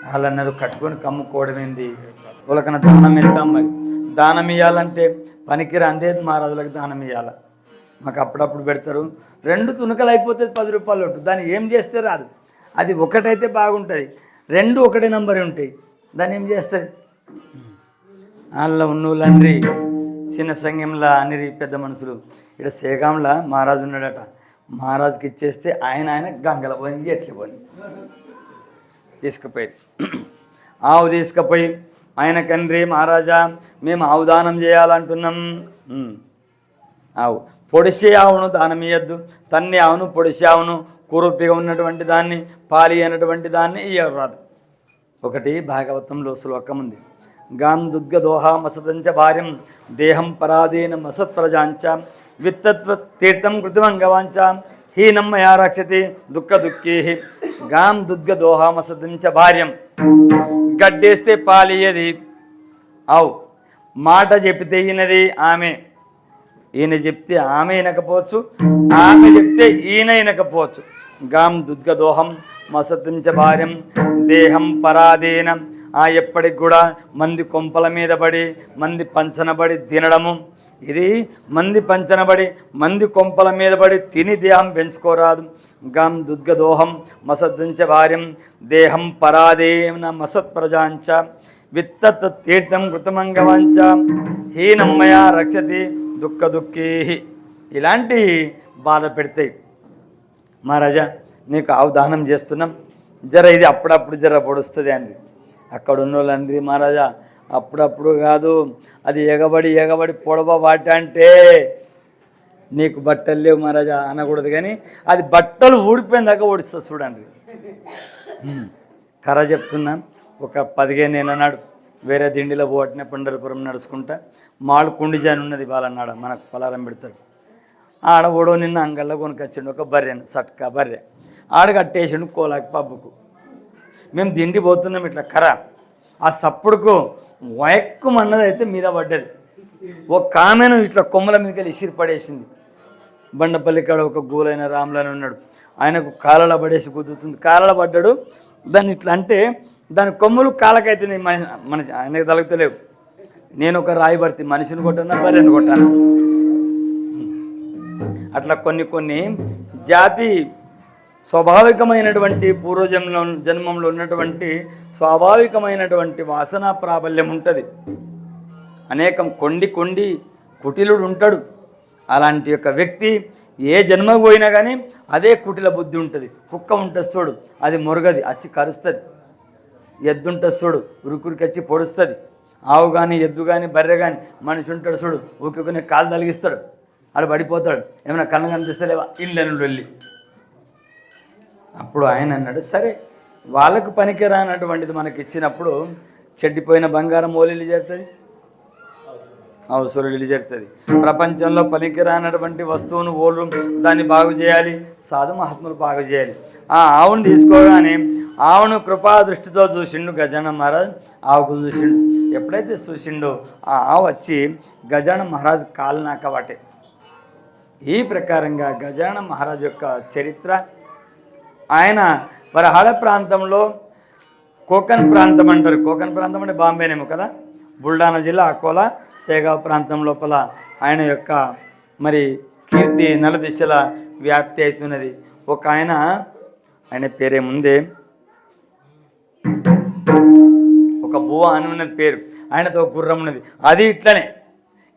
వాళ్ళు అన్నారు, కట్టుకొని కమ్ముకోవడం ఏంది, వాళ్ళకన్నా దానం ఇద్దాం. మరి దానం ఇవ్వాలంటే పనికిరా అందేది మహారాజులకు దానం ఇవ్వాల. మాకు అప్పుడప్పుడు పెడతారు, 2 తునకలు అయిపోతుంది 10 రూపాయలు ఒట్టు. దాన్ని ఏం చేస్తే రాదు. అది ఒకటైతే బాగుంటుంది, 2 ఒకటే నంబర్ ఉంటాయి. దాన్ని ఏం చేస్తుంది. వాళ్ళ ఉన్నోళ్ళండ్రి చిన్న సంఘంలో అనిరి పెద్ద మనుషులు. ఇక్కడ సేగాంలో మహారాజు ఉన్నాడట. మహారాజుకి ఇచ్చేస్తే ఆయన గంగల పోయి ఎట్లా పోయి తీసుకుపోయి ఆవు తీసుకుపోయి ఆయన కండ్రి, మహారాజా మేము ఆవు దానం చేయాలంటున్నాం. ఆవు పొడిసే ఆవును దానం ఇయ్యద్దు, తన్ని ఆవును పొడిసే ఆవును కురుపిగా ఉన్నటువంటి దాన్ని పాలి అనేటువంటి దాన్ని ఇయ్యరాదు. ఒకటి భాగవతంలో శ్లోకం ఉంది, గాం దుద్గదోహ మసదంచ భార్యం దేహం పరాధీన మసత్ ప్రజాంచ విత్తత్వ తీర్థం కృతిమంగవాంచ హీనమ్మయా రక్షతి దుఃఖ దుఃఖీ. గాం దుద్గదోహ మసదంచ భార్యం, గడ్డేస్తే పాలియది ఆవు, మాట చెప్తే ఈయనది ఆమె, ఈయన చెప్తే ఆమె వినకపోవచ్చు, ఆమె చెప్తే ఈయన వినకపోవచ్చు. గాం దుద్గదోహం మసదంచ భార్యం దేహం పరాధీనం. ఎప్పటికి కూడా మంది కొంపల మీద పడి మంది పంచనబడి తినడము, ఇది మంది పంచనబడి మంది కొంపల మీద పడి తిని దేహం పెంచుకోరాదు. గాం దుద్గదోహం మసద్దంచ భార్యం దేహం పరాదేన మసత్ ప్రజాంచ విత్తత్ తీర్థం కృతమంగవాంచ హీనమ్మయా రక్షతి దుఃఖ దుఃఖీ. ఇలాంటి బాధ పెడతాయి. మహారాజా నీకు ఆవు దానం చేస్తున్నాం, జర ఇది అప్పుడప్పుడు జర పొడుస్తుంది అండి. అక్కడ ఉన్నోళ్ళండి, మహారాజా అప్పుడప్పుడు కాదు, అది ఎగబడి పొడవ వాటి అంటే నీకు బట్టలు లేవు మహారాజా అనకూడదు, కానీ అది బట్టలు ఊడిపోయిన దాకా ఓడిస్తుంది చూడండి. కర్ర చెప్తున్నాం. ఒక 15 ఏళ్ళ నాడు వేరే దిండిలో పోవటనే పండరపురం నడుచుకుంటా మాడు కుండిజాని ఉన్నది బాలన్నాడు, మనకు పలారం పెడతారు. ఆడ ఓడో నిన్న అంగల్లో కొనుకొచ్చిండు ఒక బర్రెను, సట్కా బర్రె. ఆడ కట్టేసిండు కోలాకి పబ్బుకు. మేము దిండి పోతున్నాం, ఇట్లా కర్ర ఆ సప్పుడుకు వయక్కుమన్నది అయితే మీద పడ్డది. ఒక కామెను ఇట్లా కొమ్మల మీదకి వెళ్ళి ఇసిరి పడేసింది. బండపల్లి కాడ ఒక గోలైన రాములని ఉన్నాడు, ఆయనకు కాళ్ళలో పడేసి కుదురుతుంది. కాళ్ళలో పడ్డాడు, దాన్ని ఇట్లా అంటే దాని కొమ్ములు కాళ్ళకైతే ఆయనకు తలగతలేవు. నేను ఒక రాయి పడితే మనిషిని కొట్టాను, బర్రెను కొట్టాను. అట్లా కొన్ని కొన్ని జాతి స్వాభావికమైనటువంటి జన్మంలో ఉన్నటువంటి స్వాభావికమైనటువంటి వాసనా ప్రాబల్యం ఉంటుంది. అనేకం కొండి కుటిలుడు ఉంటాడు. అలాంటి యొక్క వ్యక్తి ఏ జన్మకు పోయినా కానీ అదే కుటిల బుద్ధి ఉంటుంది. కుక్క ఉంటుంది చూడు, అది మొరగది, వచ్చి కరుస్తుంది. ఎద్దు ఉంటుంది చూడు, ఉరుకురికి వచ్చి పొడుస్తుంది. ఆవు కానీ ఎద్దు కానీ బర్రె కానీ మనిషి ఉంటాడు చూడు, ఊరికి కాలు తలిగిస్తాడు, ఆడు పడిపోతాడు. ఏమైనా కన్ను కనిపిస్తలేవా ఇళ్ళను వెళ్ళి. అప్పుడు ఆయన అన్నాడు, సరే వాళ్ళకు పనికి రానటువంటిది మనకి ఇచ్చినప్పుడు చెడ్డిపోయిన బంగారం ఓలిలు చేరుతుంది, అవసరం చేరుతుంది. ప్రపంచంలో పనికి రానటువంటి వస్తువును ఓళ్ళు దాన్ని బాగు చేయాలి, సాధు మహాత్ములు బాగు చేయాలి. ఆ ఆవును తీసుకోగానే ఆవును కృపా దృష్టితో చూసిండు గజానన మహారాజ్. ఆవుకు చూసిండు. ఎప్పుడైతే చూసిండో ఆ ఆవు వచ్చి గజానన మహారాజ్ కాలు నాకవాటే. ఈ ప్రకారంగా గజానన మహారాజ్ యొక్క చరిత్ర, ఆయన వరహాల ప్రాంతంలో కోకన్ ప్రాంతం అంటారు. కోకన్ ప్రాంతం అంటే బాంబేనేమో కదా, బుల్డానా జిల్లా అకోలా సేగావ్ ప్రాంతం లోపల ఆయన యొక్క మరి కీర్తి నలుదిశల వ్యాప్తి అవుతున్నది. ఒక ఆయన పేరేముందే, ఒక బువ అని ఉన్నది పేరు. ఆయనతో గుర్రం ఉన్నది, అది ఇట్లనే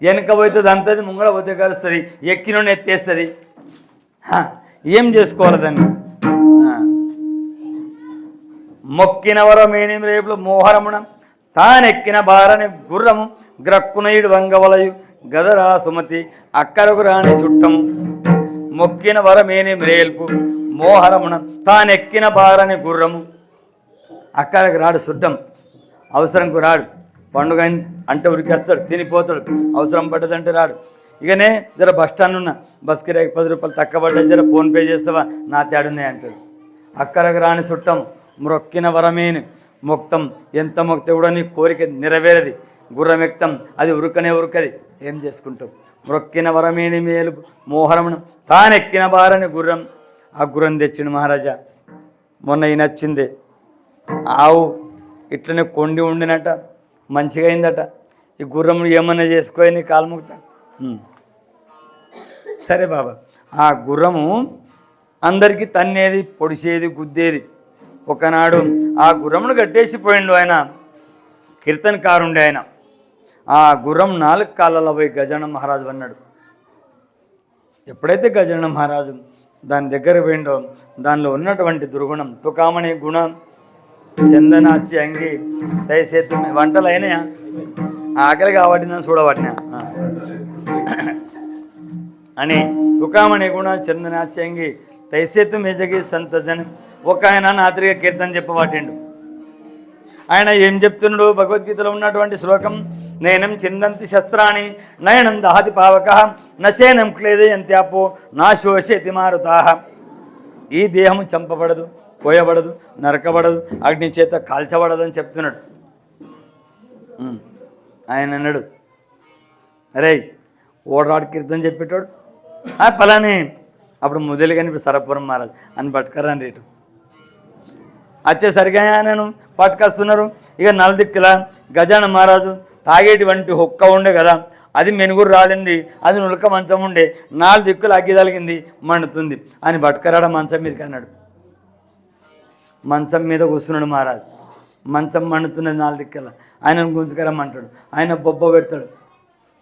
వెనక పోతుంది అంతది, ముంగడ పోతే కలుస్తుంది, ఎక్కిన ఎత్తేస్తుంది. ఏం చేసుకోవాలి దాన్ని? మొక్కిన వరమేని రేపులు మోహరముణ తానెక్కిన బారని గుర్రము గ్రక్కునయుడు వంగవలయు గదరా సుమతి అక్కరకు రాని చుట్టము. మొక్కిన వరమేని రేల్పు మోహరముణ తానెక్కిన బారని గుర్రము. అక్కడికి రాడు చుట్టం, అవసరంకు రాడు. పండుగ అంటే ఉరికేస్తాడు, తినిపోతాడు. అవసరం పడ్డదంటే రాడు. ఇకనే జర బస్ స్టాండ్ ఉన్న బస్ కిరాయికి 10 రూపాయలు తక్కువ పడ్డాయి, జర ఫోన్పే చేస్తావా, నా తేడున్నాయి అంటాడు. అక్కడికి రాని చుట్టం మొక్కిన వరమేని మొక్తం, ఎంత మొక్తే కూడా నీ కోరిక నెరవేరది. గుర్రం ఎక్తం, అది ఉరకది. ఏం చేసుకుంటావు? మొక్కిన వరమేని మేలు మోహరమును తానెక్కిన బారని గుర్రం. ఆ గుర్రం తెచ్చిండు మహారాజా. మొన్న ఈ నచ్చిందే ఆవు ఇట్లనే కొండి ఉండినట, మంచిగా అయిందట. ఈ గుర్రం ఏమన్నా చేసుకోని నీ కాలు ముక్తా. సరే బాబా, ఆ గుర్రము అందరికీ తన్నేది, పొడిచేది, గుద్దేది. ఒకనాడు ఆ గుర్రమును కట్టేసిపోయిండు ఆయన, కీర్తనకారుండే ఆయన. ఆ గుర్రం 4 కాళ్ళలో పోయి గజానన మహారాజు అన్నాడు. ఎప్పుడైతే గజానన మహారాజు దాని దగ్గర పోయిండో దానిలో ఉన్నటువంటి దుర్గుణం తుకామణి గుణం చందనాచి అంగి దయచేతు వంటలు అయినాయా? ఆకలి కాబట్టి నన్ను చూడబట్టినా అని తుకామణి గుణ చందనాచి అంగి తైసేతు మెజగి సంతజన్. ఒక ఆయన నాత్రిగా కీర్తన చెప్పబట్టిండు. ఆయన ఏం చెప్తున్నాడు? భగవద్గీతలో ఉన్నటువంటి శ్లోకం, నేనం చిందంతి శస్త్రాన్ని నయనం దహతి పావక నచేనం క్లేదయంత్యాపో నా శోషేతి మారుతా. ఈ దేహము చంపబడదు, కోయబడదు, నరకబడదు, అగ్ని చేత కాల్చబడదు అని చెప్తున్నాడు. ఆయన అన్నాడు, అరే ఓడరాడు కీర్తన చెప్పేటాడు పలానే. అప్పుడు ముదలి కానీ ఇప్పుడు సరపురం మహారాజ్ అని పట్టుకరాని రేటు వచ్చేసరిగా నేను పట్టుకొస్తున్నారు. ఇక నలుదిక్కుల గజానన మహారాజు తాగేటువంటి హొక్క ఉండే కదా, అది మెనుగురు రాలింది, అది నులక మంచం ఉండే, 4 దిక్కులు అగ్గి తలిగింది, మండుతుంది అని పట్టుకరాడ మంచం మీదకి అన్నాడు. మంచం మీద కూర్చున్నాడు మహారాజు. మంచం మండుతున్నది 4 దిక్కుల. ఆయన గుంజుకరమ్మంటాడు. ఆయన బొబ్బ పెడతాడు.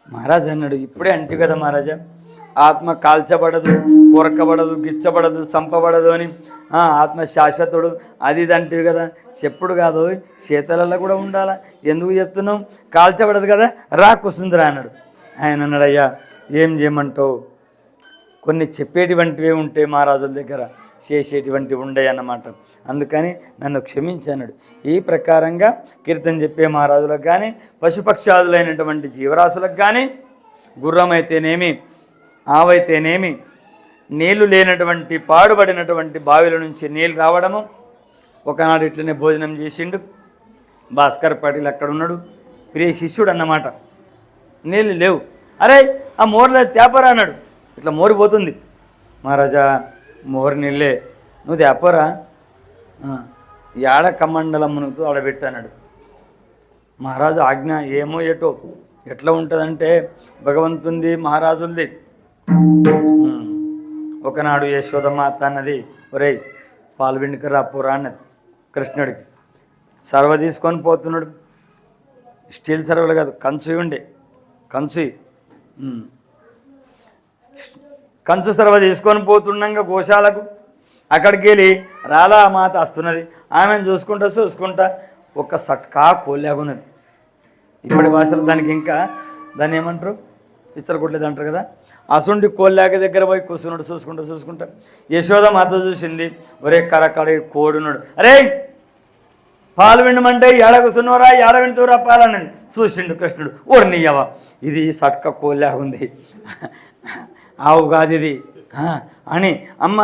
మహారాజు అన్నాడు, ఇప్పుడే అంటు కదా మహారాజా, ఆత్మ కాల్చబడదు, కొరకబడదు, గిచ్చబడదు, సంపబడదు అని. ఆత్మ శాశ్వతుడు అది ఇదంటివి కదా, చెప్పుడు కాదు, శీతలలో కూడా ఉండాలా. ఎందుకు చెప్తున్నాం? కాల్చబడదు కదా, రా కూర్చుందిరా అన్నాడు. ఆయన అన్నాడు, అయ్యా ఏం చేయమంటావు? కొన్ని చెప్పేటువంటివే ఉంటే మహారాజుల దగ్గర, చేసేటువంటివి ఉండే అన్నమాట. అందుకని నన్ను క్షమించన్నాడు. ఈ ప్రకారంగా కీర్తన చెప్పే మహారాజులకు కానీ, పశుపక్షాదులైనటువంటి జీవరాశులకు కానీ, గుర్రం అయితేనేమి, ఆవైతేనేమి, నీళ్లు లేనటువంటి పాడుబడినటువంటి బావిల నుంచి నీళ్ళు రావడము. ఒకనాడు ఇట్లనే భోజనం చేసిండు. భాస్కర్ పాటిల్ అక్కడ ఉన్నాడు, ప్రియ శిష్యుడు అన్నమాట. నీళ్ళు లేవు. అరే ఆ మోర్లో తేపరా అన్నాడు. ఇట్లా మోరిపోతుంది. మహారాజా మోరు నీళ్ళే, నువ్వు తేపరా, యాడ కమండలం మునుగుతూ ఆడబెట్టు అన్నాడు. మహారాజు ఆజ్ఞ ఏమో ఏటో ఎట్లా ఉంటుందంటే భగవంతుంది మహారాజులది ఒకనాడు యశోదమాత అన్నది, ఒరేయ్ పాలు పిండికి రాపురా అన్నది కృష్ణుడికి. సర్వ తీసుకొని పోతున్నాడు, స్టీల్ సర్వలు కాదు, కంచు ఉండే, కంచు సర్వ తీసుకొని పోతుండగా గోశాలకు అక్కడికి వెళ్ళి రాలా మాత వస్తున్నది. ఆమెను చూసుకుంటా ఒక సట్కా కోల్లాగున్నది. ఇప్పటి భాషలో దానికి ఇంకా దాన్ని ఏమంటారు, పిచ్చరకొట్లేదు అంటారు కదా. అసుండి కోల్లాక దగ్గర పోయి కూర్చున్నాడు. చూసుకుంటా యశోద మాత చూసింది, ఒరే కరకడ కోడున్నాడు. అరే పాలు విండమంటే ఏడ కూర్చున్నవరా, ఏడ వింటురా పాలన్నది. చూసిండు కృష్ణుడు, ఓర్నియవా ఇది సట్క కోల్లాగా ఉంది, ఆవు కాదు ఇది అని. అమ్మ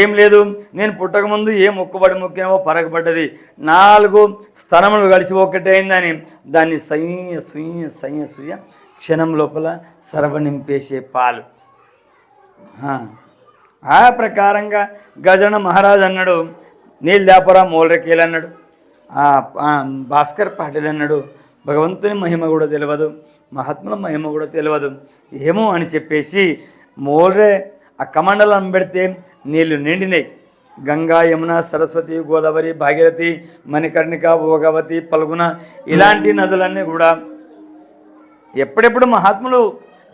ఏం లేదు, నేను పుట్టకముందు ఏ మొక్కుబడి మొక్కినావో పరగబడ్డది, 4 స్తనములు కలిసి ఒకటే అయిందని దాన్ని సుయ్య క్షణం లోపల సర్వ నింపేసే పాలు. ఆ ప్రకారంగా గజన మహారాజు అన్నాడు, నీళ్ళు లేపరా మోలరకేలు అన్నాడు. భాస్కర్ పాటిల్ అన్నాడు, భగవంతుని మహిమ కూడా తెలియదు, మహాత్ముల మహిమ కూడా తెలియదు ఏమో అని చెప్పేసి మోలరే ఆ కమండలం పెడితే నీళ్లు నిండినాయి. గంగా, యమున, సరస్వతి, గోదావరి, భాగీరథి, మణికర్ణిక, భోగవతి, పల్గున ఇలాంటి నదులన్నీ కూడా ఎప్పుడెప్పుడు మహాత్ములు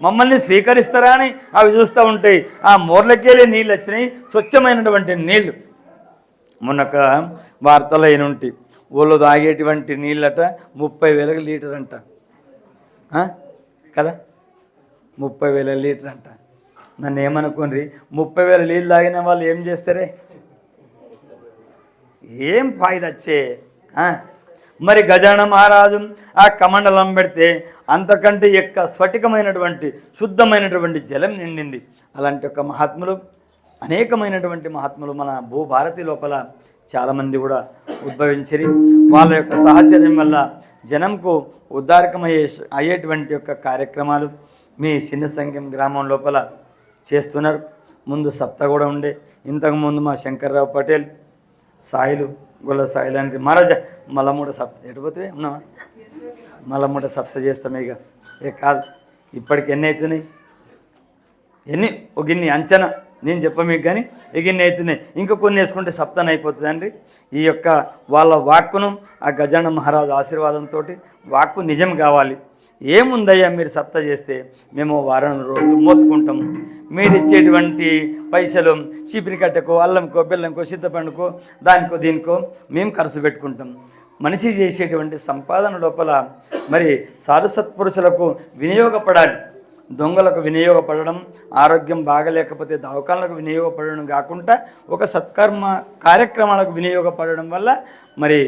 మమ్మల్ని స్వీకరిస్తారా అని అవి చూస్తూ ఉంటాయి. ఆ మోర్లకెళ్ళి నీళ్ళు వచ్చినాయి, స్వచ్ఛమైనటువంటి నీళ్ళు. మొన్నొక వార్తలు అయినుంటి, ఊళ్ళో తాగేటువంటి నీళ్ళట 30,000 లీటర్ అంట కదా, 30,000 లీటర్ అంట. నన్ను ఏమనుకోండి, 30,000 నీళ్ళు తాగిన వాళ్ళు ఏం చేస్తారే, ఏం ఫాయిదచ్చే. మరి గజాన మహారాజు ఆ కమండలం పెడితే అంతకంటే స్ఫటికమైనటువంటి శుద్ధమైనటువంటి జలం నిండింది. అలాంటి ఒక మహాత్ములు, అనేకమైనటువంటి మహాత్ములు మన భూభారతి లోపల చాలామంది కూడా ఉద్భవించి వాళ్ళ యొక్క సాహచర్యం వల్ల జనంకు అయ్యేటువంటి యొక్క కార్యక్రమాలు మీ చిన్న సంఖ్యం గ్రామం లోపల చేస్తున్నారు. ముందు సప్త కూడా ఉండే, ఇంతకుముందు మా శంకర్రావు పటేల్ సాయిలు గొల్ల సాయిలు అంటే మహారాజా మల్లమూట సప్త ఎటుపోతే ఉన్నావా, మల్లమూట సప్త చేస్తామే ఇక కాదు. ఇప్పటికి ఎన్ని అవుతున్నాయి, ఒక ఇన్ని అంచనా నేను చెప్ప మీకు, కానీ ఎగిన్ని అవుతున్నాయి. ఇంకా కొన్ని వేసుకుంటే సప్తన అయిపోతుందండి. ఈ యొక్క వాళ్ళ వాక్కును ఆ గజాన మహారాజు ఆశీర్వాదంతో వాక్కు నిజం కావాలి. ఏముందయ్యా మీరు సప్త చేస్తే మేము వారం రోజులు మోతుకుంటాం, మీరు ఇచ్చేటువంటి పైసలు చీపిరి కట్టకో, అల్లంకో, బెల్లంకో, చింతపండుకో, దానికో దీనికో మేము ఖర్చు పెట్టుకుంటాం. మనిషి చేసేటువంటి సంపాదన లోపల మరి సాధు సత్పురుషులకు వినియోగపడాలి. దొంగలకు వినియోగపడడం, ఆరోగ్యం బాగలేకపోతే దవాఖానలకు వినియోగపడడం కాకుండా ఒక సత్కర్మ కార్యక్రమాలకు వినియోగపడడం వల్ల మరి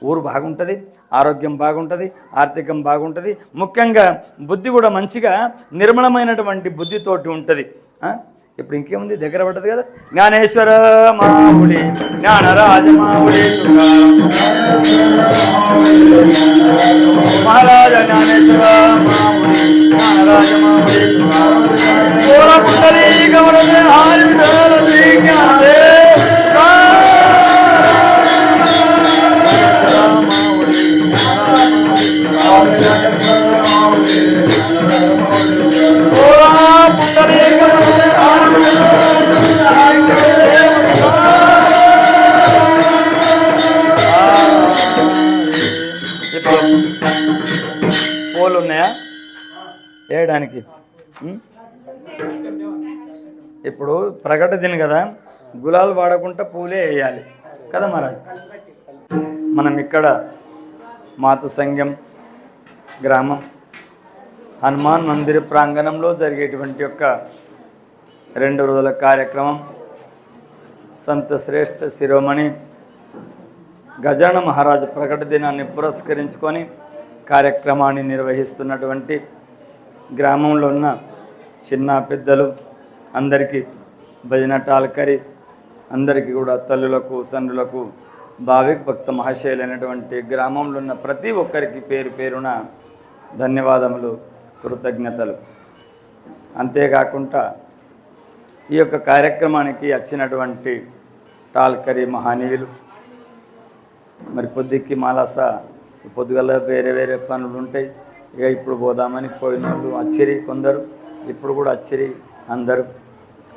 ఊరు బాగుంటుంది, ఆరోగ్యం బాగుంటుంది, ఆర్థికం బాగుంటుంది. ముఖ్యంగా బుద్ధి కూడా మంచిగా నిర్మలమైనటువంటి బుద్ధితోటి ఉంటుంది. ఇప్పుడు ఇంకేముంది, దగ్గర పడ్డది కదా, జ్ఞానేశ్వర మావుడి జ్ఞానరాజ మావుడి మహారాజ జ్ఞానేశ్వర మావుడి జ్ఞానరాజ మావుడి పూలు ఉన్నాయా వేయడానికి? ఇప్పుడు ప్రకట దిని కదా, గులాలు వాడకుండా పూలే వేయాలి కదా మహారాజ్. మనం ఇక్కడ మాతృ సంఘం గ్రామం హనుమాన్ మందిర ప్రాంగణంలో జరిగేటువంటి యొక్క 2 రోజుల కార్యక్రమం సంత శ్రేష్ఠ శిరోమణి గజాన మహారాజు ప్రకట దినాన్ని పురస్కరించుకొని కార్యక్రమాన్ని నిర్వహిస్తున్నటువంటి గ్రామంలో ఉన్న చిన్న పెద్దలు అందరికీ, భజన టాల్కరి అందరికీ కూడా, తల్లులకు తండ్రులకు, భావిక్ భక్త మహాశయులైనటువంటి గ్రామంలో ఉన్న ప్రతి ఒక్కరికి పేరు పేరున ధన్యవాదములు, కృతజ్ఞతలు. అంతేకాకుండా ఈ యొక్క కార్యక్రమానికి వచ్చినటువంటి టాల్కరి మహానీయులు, మరి పొద్దుకి మాలాస పొద్దుగల వేరే వేరే పనులు ఉంటాయి. ఇక ఇప్పుడు పోదామని పోయిన వాళ్ళు అచ్చిరి కొందరు, ఇప్పుడు కూడా అచ్చిరి అందరూ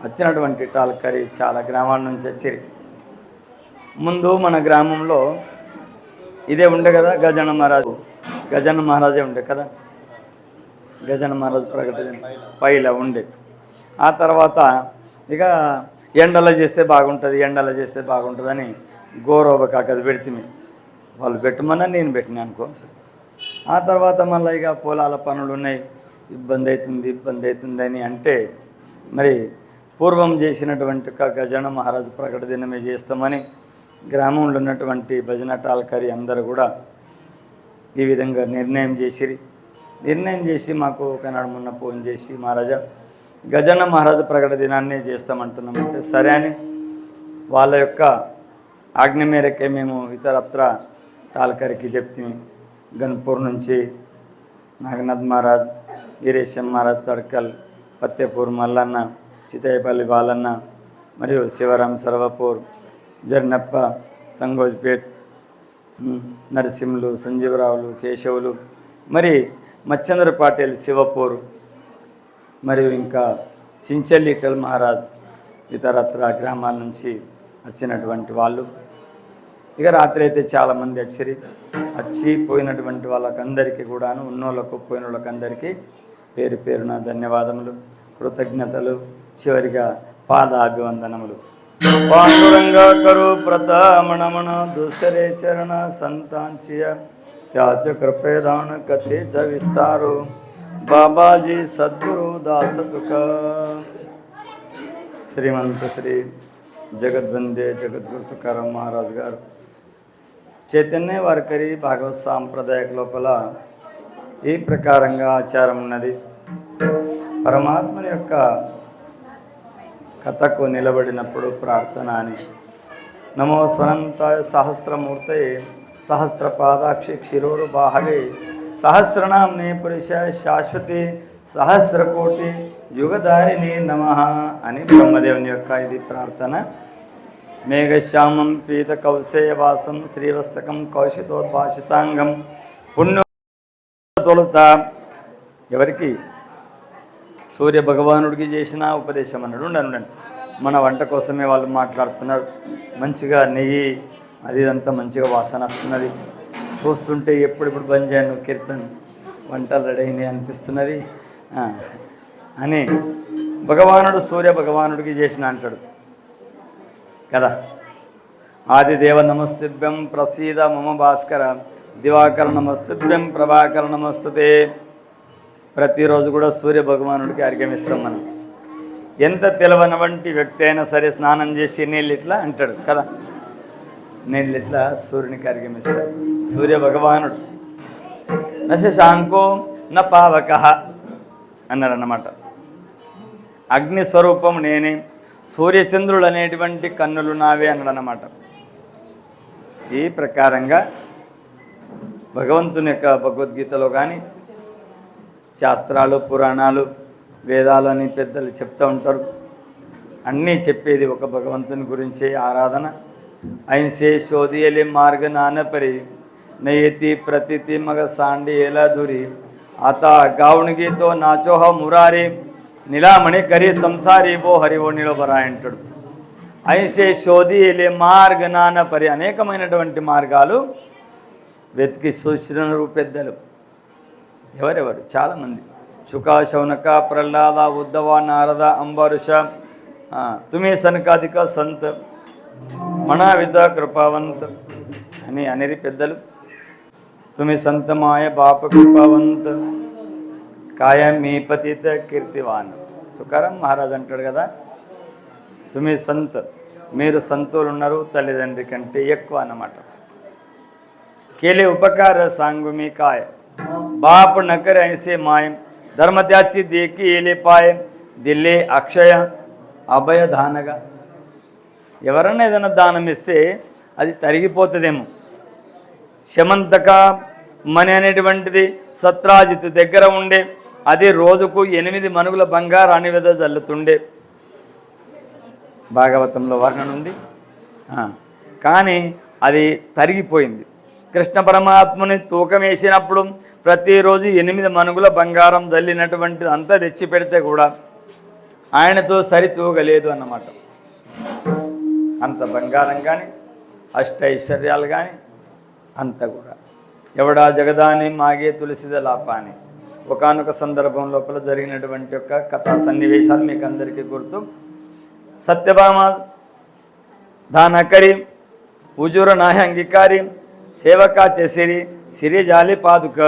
వచ్చినటువంటి టాల్కరి చాలా గ్రామాల నుంచి వచ్చి ముందు మన గ్రామంలో ఇదే ఉండే కదా గజన మహారాజే ఉండే కదా, గజన మహారాజు ప్రకటన పైలా ఉండే. ఆ తర్వాత ఇక ఎండలో చేస్తే బాగుంటుందని గోరోబకాకది పెడితే వాళ్ళు పెట్టమన్నా నేను పెట్టినా అనుకో. ఆ తర్వాత మళ్ళీ ఇక పొలాల పనులు ఉన్నాయి, ఇబ్బంది అవుతుందని అంటే మరి పూర్వం చేసినటువంటి ఒక గజన మహారాజు ప్రకట దినమే చేస్తామని గ్రామంలో ఉన్నటువంటి భజన టాల్కరి అందరూ కూడా ఈ విధంగా నిర్ణయం చేసి మాకు ఒకనాడు మొన్న ఫోన్ చేసి మహారాజా గజన మహారాజు ప్రకట దినాన్నే చేస్తామంటున్నామంటే సరే అని వాళ్ళ యొక్క ఆజ్ఞ మేరకే మేము ఇతరత్ర టాల్కరికి చెప్తే గన్పూర్ నుంచి నాగనాథ్ మహారాజ్, వీరేశం మహారాజ్, తడ్కల్, ఫత్తేపూర్ మల్లన్న, చితయ్యపల్లి బాలన్న మరియు శివరాం సర్వపూర్, జర్నప్ప, సంగోజ్పేట్, నరసింహులు, సంజీవరావులు, కేశవులు, మరి మచ్చంద్ర పాటేల్ శివపూర్, మరియు ఇంకా సించెల్లిటల్ మహారాజ్, ఇతరత్ర గ్రామాల నుంచి వచ్చినటువంటి వాళ్ళు. ఇక రాత్రి అయితే చాలామంది వచ్చి పోయినటువంటి వాళ్ళకందరికీ కూడాను, ఉన్నోళ్ళకు పోయిన వాళ్ళకందరికీ పేరు పేరున ధన్యవాదములు, కృతజ్ఞతలు, చివరిగా పాదాభివందనములు. పాండురంగా కరు ప్రతామణమణ दूसरे चरण संतांचिय त्याच कृपेदान कथे च विस्तारो बाबाजी सद्गुरु दास तुका. శ్రీమంత శ్రీ జగద్వందే జగద్గురు తుకారాం మహారాజ్ గారు చైతన్య వారకరి భాగవత్ సాంప్రదాయక లోపల ఈ ప్రకారంగా ఆచారం ఉన్నది. పరమాత్మని యొక్క కథకు నిలబడినప్పుడు ప్రార్థన అని నమో స్వనంతాయ సహస్రమూర్తయే సహస్రపాదాక్షి క్షిరోరు బాహవే సహస్రనామ్నే పురుషాయ శాశ్వతి సహస్రకోటి యుగధారిణి నమః అని బ్రహ్మదేవుని యొక్క ఇది ప్రార్థన. మేఘశ్యామం పీత కౌశేయవాసం శ్రీవస్తకం కౌశితోద్భాషితాంగం పుణ్య తొలుత ఎవరికి సూర్య భగవానుడికి చేసిన ఉపదేశం అన్నాడు. ఉండండి, మన వంట కోసమే వాళ్ళు మాట్లాడుతున్నారు. మంచిగా నెయ్యి అది ఇదంతా మంచిగా వాసన వస్తున్నది. చూస్తుంటే ఎప్పుడెప్పుడు బంద్ చేయను కీర్తన్ వంటలు రెడీ అయినాయి అనిపిస్తున్నది అని భగవానుడు సూర్య భగవానుడికి చేసిన అంటాడు కదా. ఆదిదేవ నమస్తుభ్యం ప్రసీద మమ భాస్కర దివాకర నమస్తుభ్యం ప్రభాకర నమస్తుతే. ప్రతిరోజు కూడా సూర్య భగవానుడికి అర్ఘ్యం ఇస్తాం మనం. ఎంత తెలవనవంటి వ్యక్తి అయినా సరే స్నానం చేసి నీళ్ళు ఇట్లా అంటాడు కదా, నీళ్ళు ఇట్లా సూర్యునికి అర్ఘ్యం ఇస్తాడు సూర్య భగవానుడు. నశాంకో న పావక అన్నారన్నమాట. అగ్నిస్వరూపం నేనే, సూర్యచంద్రుడు అనేటువంటి కన్నులు నావే అన్నాడన్నమాట. ఈ ప్రకారంగా భగవంతుని యొక్క భగవద్గీతలో కానీ శాస్త్రాలు పురాణాలు వేదాలు అని పెద్దలు చెప్తూ ఉంటారు. అన్నీ చెప్పేది ఒక భగవంతుని గురించే ఆరాధన. ఐన్సే శోధియలే మార్గ నానపరి నయతి ప్రతితి మగ సాండి ఎలా దురి ఆత గావునిగితో నాచోహ మురారి నిలామణి కరి సంసారి బో హరివో నిలబరా అంటాడు. ఐన్సే శోధియలే మార్గ నానపరి అనేకమైనటువంటి మార్గాలు వెతికి సూచనలు పెద్దలు ఎవరెవరు చాలామంది. శుక, శౌనక, ప్రహ్లాద, ఉద్ధవ, నారద, అంబరుష, తుమే సనకాదిక సంత్ మణావిత కృపావంత్ అని అనేది పెద్దలు. తుమి సంతమాయ బాప కృపావంత్ కాయ మీ పతిత కీర్తివాన్. తుకారాం మహారాజ్ అంటాడు కదా, తుమి సంత్ మీరు సంతులు ఉన్నారు తల్లిదండ్రి కంటే ఎక్కువ అన్నమాట. కేలే ఉపకార సాంగు మీ కాయ बाप न करे ऐसे माय धर्म त्याची देखी ఏలే పాయ దిల్లే అక్షయ అభయ దానగా. ఎవరన్నా ఏదైనా దానం ఇస్తే అది తరిగిపోతుందేమో. శమంతక మణి అనేటువంటిది సత్రాజిత్ దగ్గర ఉండే, అది రోజుకు 8 మనుగుల బంగారాన్ని వెదజల్లుతుండే. భాగవతంలో వర్ణన ఉంది. కానీ అది తరిగిపోయింది. కృష్ణ పరమాత్మని తూకం వేసినప్పుడు ప్రతిరోజు 8 మనుగుల బంగారం జల్లినటువంటిది అంతా తెచ్చి పెడితే కూడా ఆయనతో సరితూగలేదు అన్నమాట. అంత బంగారం కానీ అష్టైశ్వర్యాలు కానీ అంత కూడా ఎవడా జగదాని మాగే తులసిద లాపాని ఒకానొక సందర్భం లోపల జరిగినటువంటి యొక్క కథా సన్నివేశాలు మీకు అందరికీ గుర్తు. సత్యభామ దానకరి ఉజూర నాయ అంగీకారి సేవకా చేసిరి సిరిజాలి పాదుక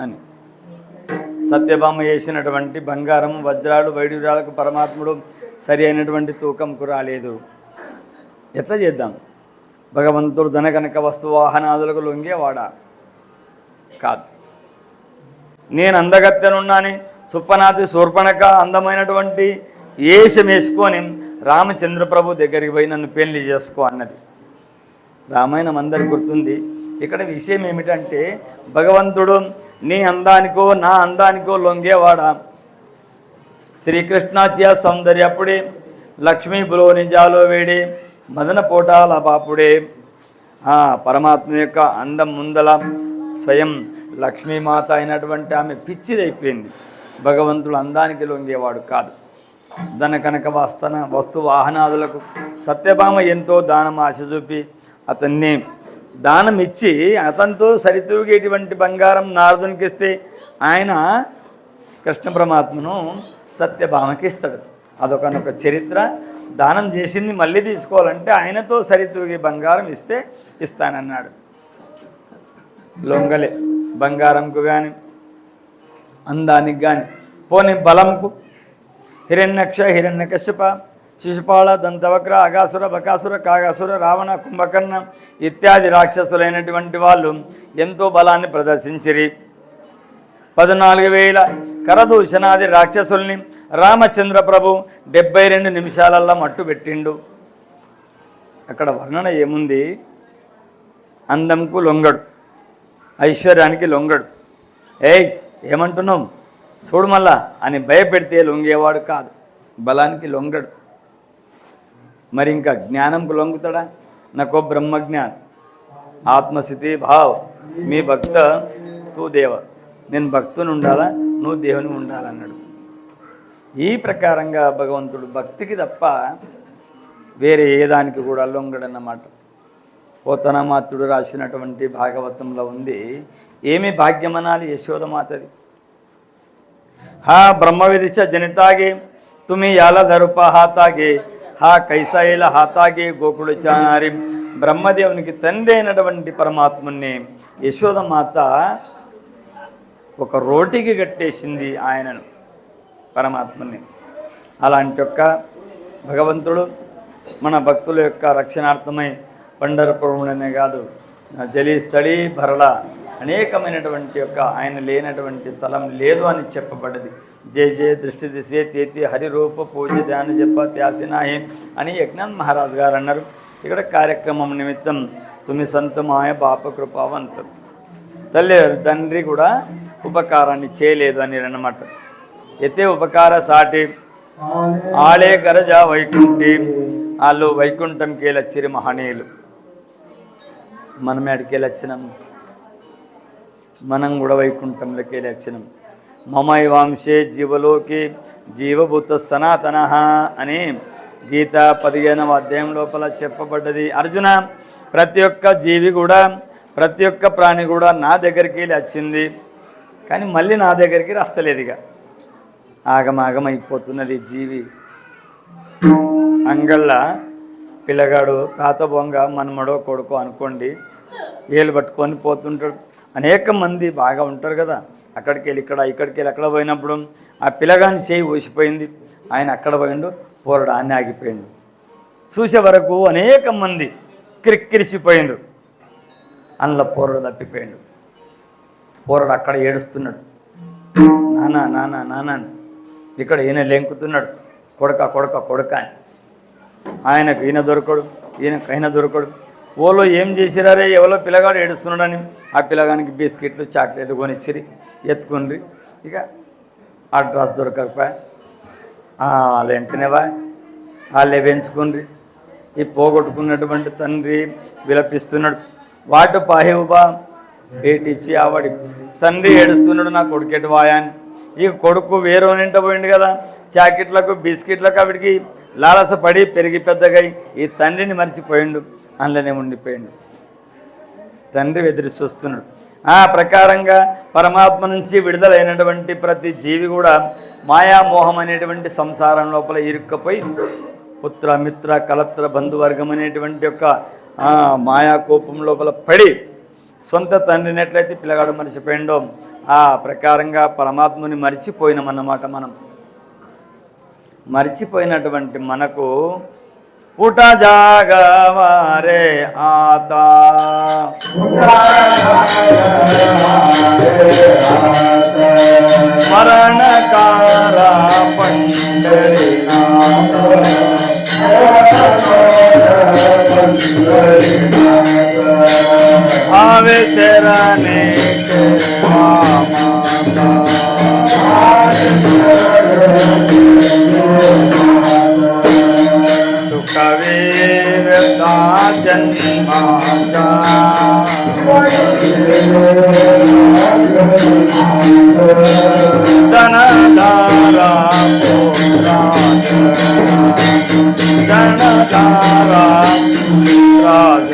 అని. సత్యభామ చేసినటువంటి బంగారం వజ్రాలు వైడూర్యాలకు పరమాత్ముడు సరి అయినటువంటి తూకంకు రాలేదు. ఎట్లా చేద్దాం? భగవంతుడు ధన కనుక వస్తు వాహనాదులకు లొంగేవాడా కాదు. నేను అందగత్తెనున్నాని సుప్పనాథి శూర్పణక అందమైనటువంటి వేషం వేసుకొని రామచంద్ర ప్రభు దగ్గరికి పోయి నన్ను పెళ్లి చేసుకో అన్నది. రామాయణం అందరికి గుర్తుంది. ఇక్కడ విషయం ఏమిటంటే భగవంతుడు నీ అందానికో నా అందానికో లొంగేవాడా? శ్రీకృష్ణాచియ సౌందర్యప్పుడే లక్ష్మీ బులో నిజాలో వేడే మదన పోటాల బాపుడే. పరమాత్మ యొక్క అందం ముందల స్వయం లక్ష్మీమాత అయినటువంటి ఆమె పిచ్చిదైపోయింది. భగవంతుడు అందానికి లొంగేవాడు కాదు. ధన కనక వస్తు వాహనాదులకు సత్యభామ ఎంతో దానం ఆశ చూపి అతన్ని దానం ఇచ్చి అతనితో సరితూగేటువంటి బంగారం నారదునికి ఇస్తే ఆయన కృష్ణ పరమాత్మను సత్యభామకి ఇస్తాడు. అదొకనొక చరిత్ర. దానం చేసింది మళ్ళీ తీసుకోవాలంటే ఆయనతో సరితూగే బంగారం ఇస్తే ఇస్తానన్నాడు. లొంగలే బంగారంకు కానీ అందానికి కానీ. పోనీ బలంకు హిరణ్యక్ష హిరణ్యకశ్యప శిశుపాళ దంతవక్ర అగాసుర బకాసుర కాగాసుర రావణ కుంభకర్ణ ఇత్యాది రాక్షసులైనటువంటి వాళ్ళు ఎంతో బలాన్ని ప్రదర్శించిరి. 14,000 కరదూషణాది రాక్షసుల్ని రామచంద్ర ప్రభు 72 నిమిషాలల్లో మట్టు పెట్టిండు. అక్కడ వర్ణన ఏముంది? అందంకు లొంగడు, ఐశ్వర్యానికి లొంగడు. ఏమంటున్నావు చూడు మళ్ళా అని భయపెడితే లొంగేవాడు కాదు. బలానికి లొంగడు. మరి ఇంకా జ్ఞానంకు లొంగుతాడా? నకో బ్రహ్మజ్ఞాన్ ఆత్మస్థితి భావ్ మీ భక్త తూ దేవ. నేను భక్తుని ఉండాలా, నువ్వు దేవుని ఉండాలన్నాడు. ఈ ప్రకారంగా భగవంతుడు భక్తికి తప్ప వేరే ఏ దానికి కూడా లొంగడన్నమాట. పోతనమాతుడు రాసినటువంటి భాగవతంలో ఉంది. ఏమి భాగ్యమనాలి యశోదమాతది. హా బ్రహ్మవిదిశ జనితాగే తుమి యాల ధరుప హాతాగే హా కైసాయిల హాతాగే గోకుడు చానారి. బ్రహ్మదేవునికి తండ్రి అయినటువంటి పరమాత్మని యశోదమాత ఒక రోటికి కట్టేసింది ఆయనను, పరమాత్మని. అలాంటి యొక్క భగవంతుడు మన భక్తుల యొక్క రక్షణార్థమై పండరపురముడనే కాదు జలీస్థళి భరళ అనేకమైనటువంటి యొక్క ఆయన లేనటువంటి స్థలం లేదు అని చెప్పబడ్డది. జయ జయ దృష్టి దిశే తేతి హరిరూప పూజ ధ్యాన జప త్యాసినాహే అని యజ్ఞాన్ మహారాజు గారు అన్నారు. ఇక్కడ కార్యక్రమం నిమిత్తం తుమి సంతమాయ పాప కృపావంతం. తండ్రి కూడా ఉపకారాన్ని చేయలేదు అని అన్నమాట. ఎతే ఉపకార సాటి ఆలే గరజ వైకుంఠి. వాళ్ళు వైకుంఠంకి వెళ్ళొచ్చిరి మహనీయులు. మనం ఎక్కడికి వెళ్ళొచ్చినాం? మనం కూడా వైకుంఠంలోకి వెళ్ళొచ్చినాం. మమై వంశే జీవలోకి జీవభూత సనాతన అని గీత 15వ అధ్యాయం లోపల చెప్పబడ్డది. అర్జున, ప్రతి ఒక్క జీవి కూడా ప్రతి ఒక్క ప్రాణి కూడా నా దగ్గరికి వెళ్ళి వచ్చింది, కానీ మళ్ళీ నా దగ్గరికి రస్తలేదు. ఇక ఆగమాగమైపోతున్నది జీవి. అంగళ్ళ పిల్లగాడు తాత బొంగ మనమడో కొడుకో అనుకోండి, ఏళ్ళు పట్టుకొని పోతుంటాడు. అనేక మంది బాగా ఉంటారు కదా, అక్కడికి వెళ్ళి ఇక్కడ, ఇక్కడికి వెళ్ళి అక్కడ పోయినప్పుడు ఆ పిల్లగాని చేయి ఊసిపోయింది. ఆయన అక్కడ పోయిండు, పోరడు ఆన్ని ఆగిపోయిండు. చూసే వరకు అనేక మంది క్రిక్కిరిసిపోయిండు. అందులో పోరడు తప్పిపోయిండు. పోరడు అక్కడ ఏడుస్తున్నాడు, నానా నానా నానా. ఇక్కడ ఈయన లెంకుతున్నాడు, కొడక కొడక కొడక అని. ఆయనకు ఈయన దొరకడు, ఈయన దొరకడు. ఓలో ఏం చేసిరారే, ఎవరో పిల్లగాడు ఏడుస్తున్నాడని ఆ పిల్లగానికి బిస్కెట్లు చాక్లెట్లు కొనిచ్చిరి, ఎత్తుకుని. ఇక అడ్రస్ దొరకకపోయా వాళ్ళు వెంటనేవా వాళ్ళే పెంచుకుని. ఈ పోగొట్టుకున్నటువంటి తండ్రి విలపిస్తున్నాడు. వాటు పాహేవుబా బేటిచ్చి ఆవాడి తండ్రి ఏడుస్తున్నాడు, నా కొడుకెటు వాయాని. ఇక కొడుకు వేరేనింట పోయిండు కదా, జాకెట్లకు బిస్కెట్లకు అవిడికి లాలసపడి పెరిగి పెద్దగా ఈ తండ్రిని మర్చిపోయిండు, అందులోనే ఉండిపోయిండు. తండ్రి ఎదురు చూస్తున్నాడు. ఆ ప్రకారంగా పరమాత్మ నుంచి విడుదలైనటువంటి ప్రతి జీవి కూడా మాయామోహం అనేటువంటి సంసారం లోపల ఇరుక్కపోయి పుత్ర మిత్ర కలత్ర బంధువర్గం అనేటువంటి యొక్క మాయా కోపం లోపల పడి సొంత తండ్రిని ఎట్లయితే పిల్లగాడు మర్చిపోయిండో ఆ ప్రకారంగా పరమాత్మని మర్చిపోయినామన్నమాట. మనం మర్చిపోయినటువంటి మనకు పుట జాగవారే ఆత మరణకార పండరినాథ ఆవే శరణే సుఖవేదా జన్మాచా ధనధారా ధనధారా రాజ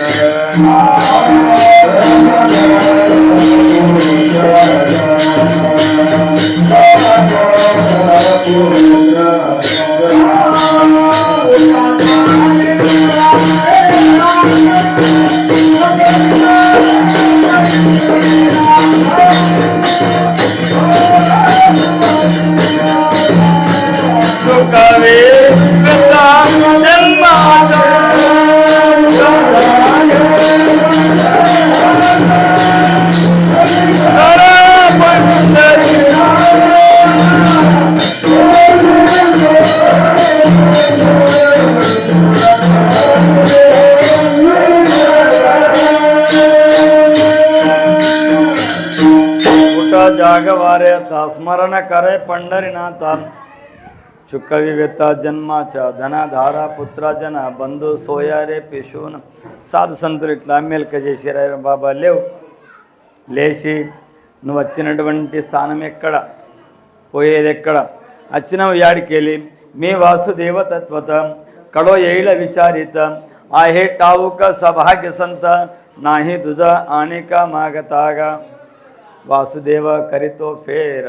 సుఖవే जागवारे स्मरण करे पंडरीनाथ चुक्कवी व्यता जन्माच धनधारा पुत्र जन बंधु सोयारे पिशून साधु संतुలు ఇట్లా మేల్క చేసిరారు. బాబా లేవు, లేచి నువ్వు వచ్చినటువంటి స్థానం ఎక్కడ, పోయేది ఎక్కడ, వచ్చినవు యాడికి వెళ్ళి మీ వాసుదేవ తత్వత కడో ఏళ్ళ విచారిత आहे टाऊक सभाग्य संत नाही तुझा आणिक मागतागा वासुदेव करीतो फेर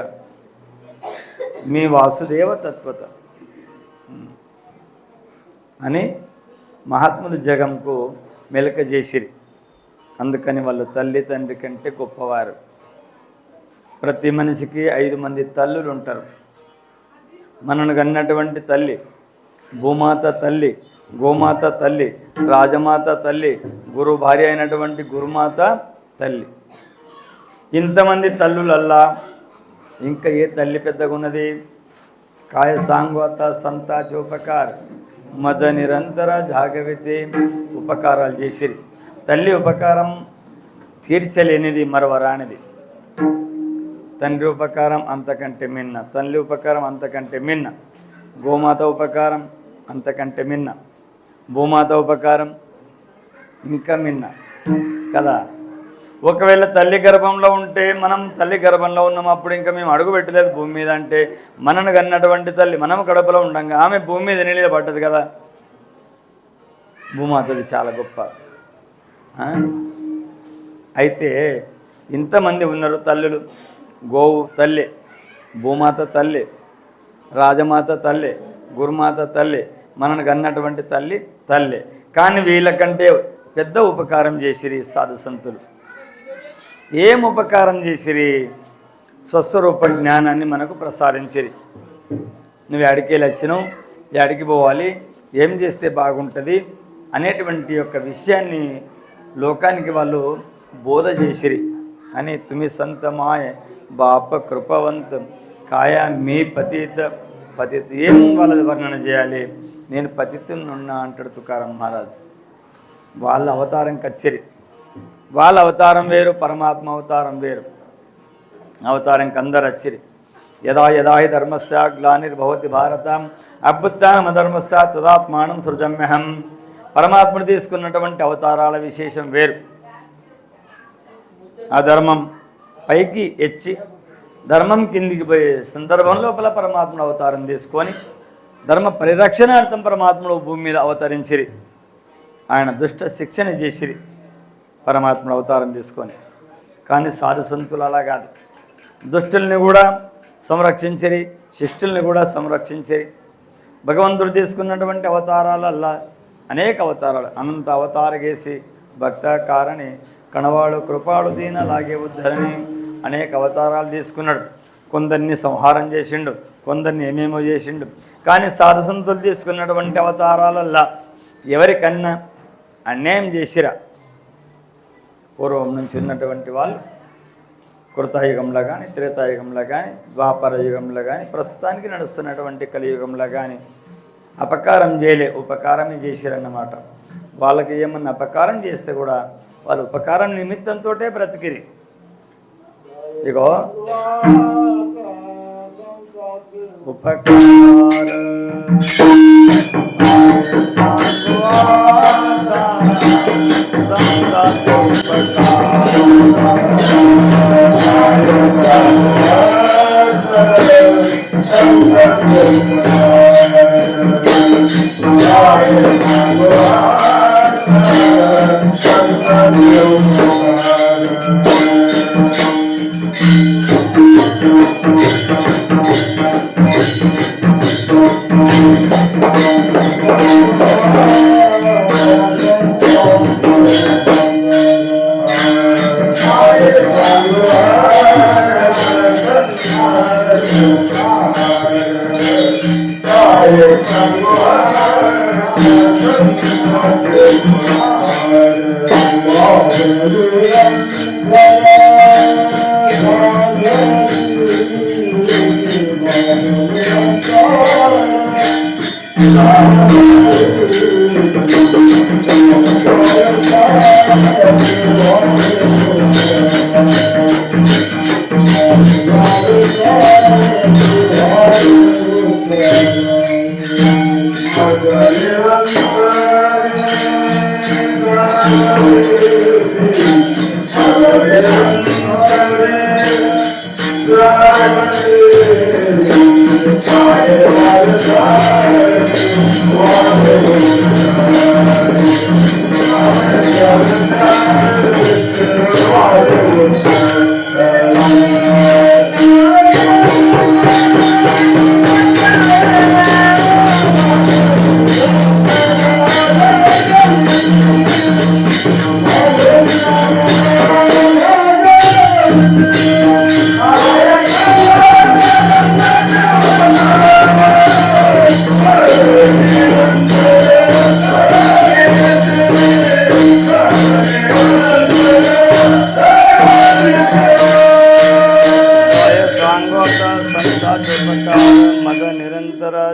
మీ వాసుదేవ తత్వత అని మహాత్ములు జగంకు మెలక చేసిరి. అందుకని వాళ్ళు తల్లి తండ్రి కంటే గొప్పవారు. ప్రతి మనిషికి 5 మంది తల్లులు ఉంటారు. మనను కన్నటువంటి తల్లి భూమాత తల్లి, గోమాత తల్లి, రాజమాత తల్లి, గురు భార్య అయినటువంటి గురుమాత తల్లి. ఇంతమంది తల్లులల్లా ఇంకా ఏ తల్లి పెద్దగా ఉన్నది? కాయ సాంగవత సంతా చోపకార్ మజ నిరంతర జాగవితే ఉపకారాలు చేసిరి. తల్లి ఉపకారం తీర్చలేనిది, మరవరానిది. తండ్రి ఉపకారం అంతకంటే మిన్న, తల్లి ఉపకారం అంతకంటే మిన్న, గోమాత ఉపకారం అంతకంటే మిన్న, భూమాత ఉపకారం ఇంకా మిన్న కదా. ఒకవేళ తల్లి గర్భంలో ఉంటే, మనం తల్లి గర్భంలో ఉన్నాం, అప్పుడు ఇంకా మేము అడుగు పెట్టలేదు భూమి మీద అంటే, మనను కన్నటువంటి తల్లి మనం కడుపులో ఉండంగా ఆమె భూమి మీద నీళ్ళ పడ్డది కదా. భూమాతది చాలా గొప్ప. అయితే ఇంతమంది ఉన్నారు తల్లులు. గోవు తల్లి, భూమాత తల్లి, రాజమాత తల్లి, గురుమాత తల్లి, మనను కన్నటువంటి తల్లి తల్లి. కానీ వీళ్ళకంటే పెద్ద ఉపకారం చేసిరి సాధు సంతులు. ఏం ఉపకారం చేసిరి? స్వస్వరూప జ్ఞానాన్ని మనకు ప్రసారించిరి. నువ్వు ఎడికి వచ్చినావు, ఎడికి పోవాలి, ఏం చేస్తే బాగుంటుంది అనేటువంటి యొక్క విషయాన్ని లోకానికి వాళ్ళు బోధ చేసిరి. అని తుమి సంతమాయ బాప కృపవంతం కాయా మీ పతిత పతిత. ఏం వాళ్ళది వర్ణన చేయాలి? నేను పతితున్నా అంటాడు తుకారం మహారాజు. వాళ్ళ అవతారం కచ్చరి, వాళ్ళ అవతారం వేరు, పరమాత్మ అవతారం వేరు. అవతారంకి అందరు వచ్చిరి. యదా యదా హి ధర్మస్య గ్లానిర్భవతి భారత అభ్యుత్థానమధర్మస్య తదాత్మానం సృజమ్యహం. పరమాత్మను తీసుకున్నటువంటి అవతారాల విశేషం వేరు. ఆ ధర్మం పైకి ఎచ్చి ధర్మం కిందికి పోయే సందర్భం లోపల పరమాత్ముడు అవతారం తీసుకొని ధర్మ పరిరక్షణార్థం పరమాత్ముడు భూమి మీద అవతరించిరి. ఆయన దుష్ట శిక్షణ చేసిరి పరమాత్ముడు అవతారం తీసుకొని. కానీ సాధు సంతులు అలా కాదు, దుష్టుల్ని కూడా సంరక్షించిరి, శిష్టుల్ని కూడా సంరక్షించిరి. భగవంతుడు తీసుకున్నటువంటి అవతారాలల్లా అనేక అవతారాలు, అనంత అవతారగేసి భక్త కారణి కణవాడు కృపాడు దీన లాగే ఉద్ధరణి అనేక అవతారాలు తీసుకున్నాడు. కొందరిని సంహారం చేసిండు, కొందరిని ఏమేమో చేసిండు. కానీ సాధు సంతులు తీసుకున్నటువంటి అవతారాలల్లా ఎవరికన్నా అన్యాయం చేసిరా పూర్వం నుంచి ఉన్నటువంటి వాళ్ళు కృతయుగంలో కానీ త్రేతాయుగంలో కానీ ద్వాపర యుగంలో కానీ ప్రస్తుతానికి నడుస్తున్నటువంటి కలియుగంలో కానీ అపకారం చేయలే, ఉపకారమే చేసిరన్నమాట. వాళ్ళకి ఏమన్నా అపకారం చేస్తే కూడా వాళ్ళు ఉపకారం నిమిత్తంతో బ్రతికిరి. ఇగో ఉపకారం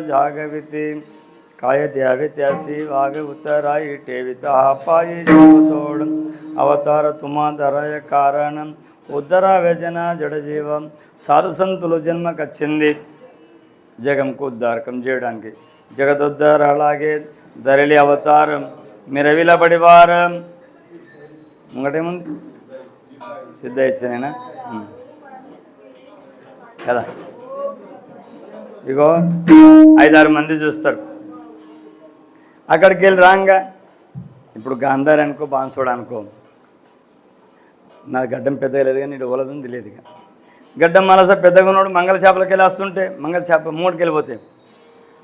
जागविति कायत्यावित्यासी वाग उत्तराई टेविता पाई जीवतोड़ अवतार तुमा धराय कारणम उद्धरा व्यजन जड़जीవం సాధు సంతులు జన్మకొచ్చింది జగంకు ఉద్ధారకం చేయడానికి. జగదుద్ధార అలాగే ధరలి అవతారం మిరవిలబడివారం ముంగటేముంది సిద్ధ ఇచ్చనేనా కదా. ఇగో 5-6 మంది చూస్తారు. అక్కడికి వెళ్ళి రాంగా ఇప్పుడు గాంధారి అనుకో బాన్సోడ అనుకో, నా గడ్డం పెద్దగా లేదు కానీ ఇటు ఓలదని తెలియదు. ఇక గడ్డం మనస పెద్దగా ఉన్నాడు మంగళ చేపలకి వెళ్ళి వస్తుంటే మంగళ చేప మూడుకి వెళ్ళిపోతే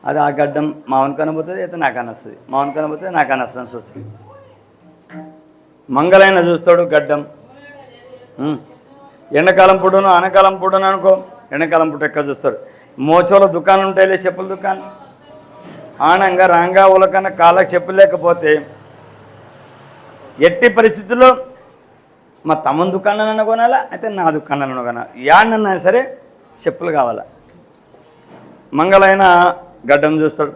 అది ఆ గడ్డం మావన్ కనబోతుంది, అయితే నాకు అనొస్తుంది, మావన్ కనబోతుంది నాకు అనొస్తుంది అని చూస్తాడు. మంగళైన చూస్తాడు గడ్డం. ఎండాకాలం పుట్టును ఆనకాలం పుట్టును అనుకో, ఎండాకాలం పుట్టు ఎక్కడ చూస్తాడు. మోచోల దుకాణం ఉంటాయిలే చెప్పుల దుకాణం, ఆనంగా రాంగా ఉలకన్నా కాళ్ళకి చెప్పులు లేకపోతే ఎట్టి పరిస్థితుల్లో మా తమ్ముని దుకాణాన్ని కొనాలా, అయితే నా దుకాణాలను కొనాలా, యాడనన్నా సరే చెప్పులు కావాలా. మంగళైన గడ్డం చూస్తాడు,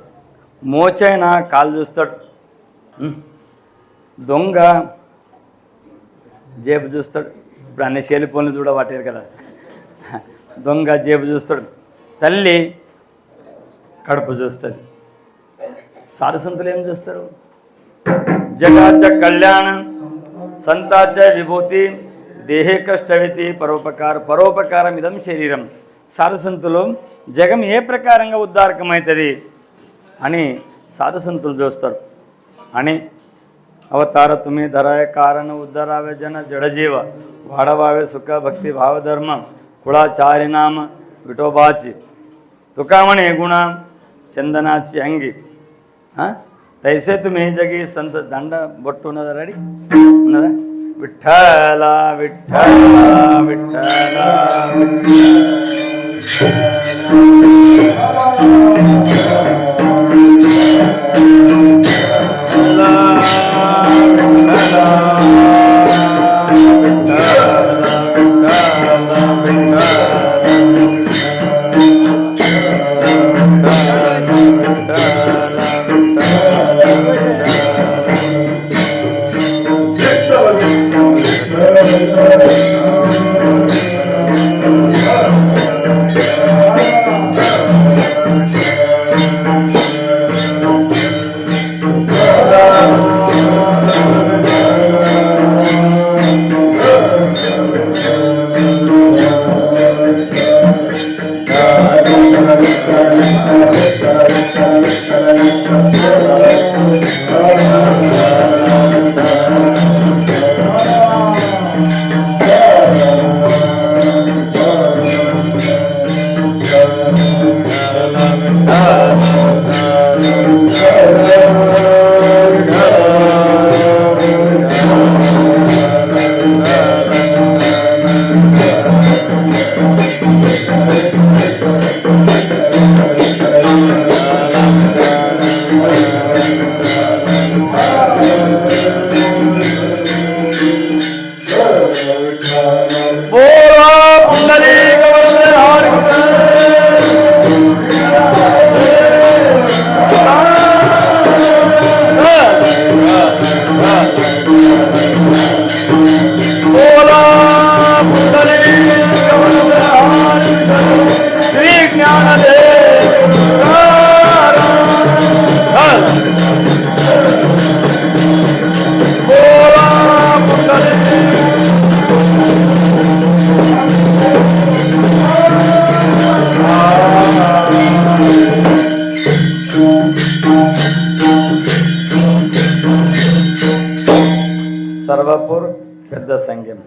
మోచైన కాలు చూస్తాడు, దొంగ జేబు చూస్తాడు. ఇప్పుడు అన్ని సెల్ ఫోన్లు చూడబట్టారు కదా, దొంగ జేబు చూస్తాడు, తల్లి కడుపు చూస్తుంది. సాధు సంతులు ఏం చూస్తారు? జగాచ కళ్యాణం సంతాచ విభూతి దేహే కష్టవితి పరోపకారం ఇదం శరీరం. సాధుసంతులు జగం ఏ ప్రకారంగా ఉద్ధారకమవుతుంది అని సాధుసంతులు చూస్తారు అని. అవతార తుమి ధరాయ కారణ ఉద్ధరావే జన జడజీవ వాడవావే సుఖ భక్తి భావధర్మం కుళాచారినామ విఠోబాచి తుకామణి గుణ చందనాచి అంగి తైసే తుమి జగి సంత దండ బొట్టు ఉన్నదా? రెడీ ఉన్నదా? విఠల విఠల విఠల సర్వపూర్ పెద్ద సంఖ్యం.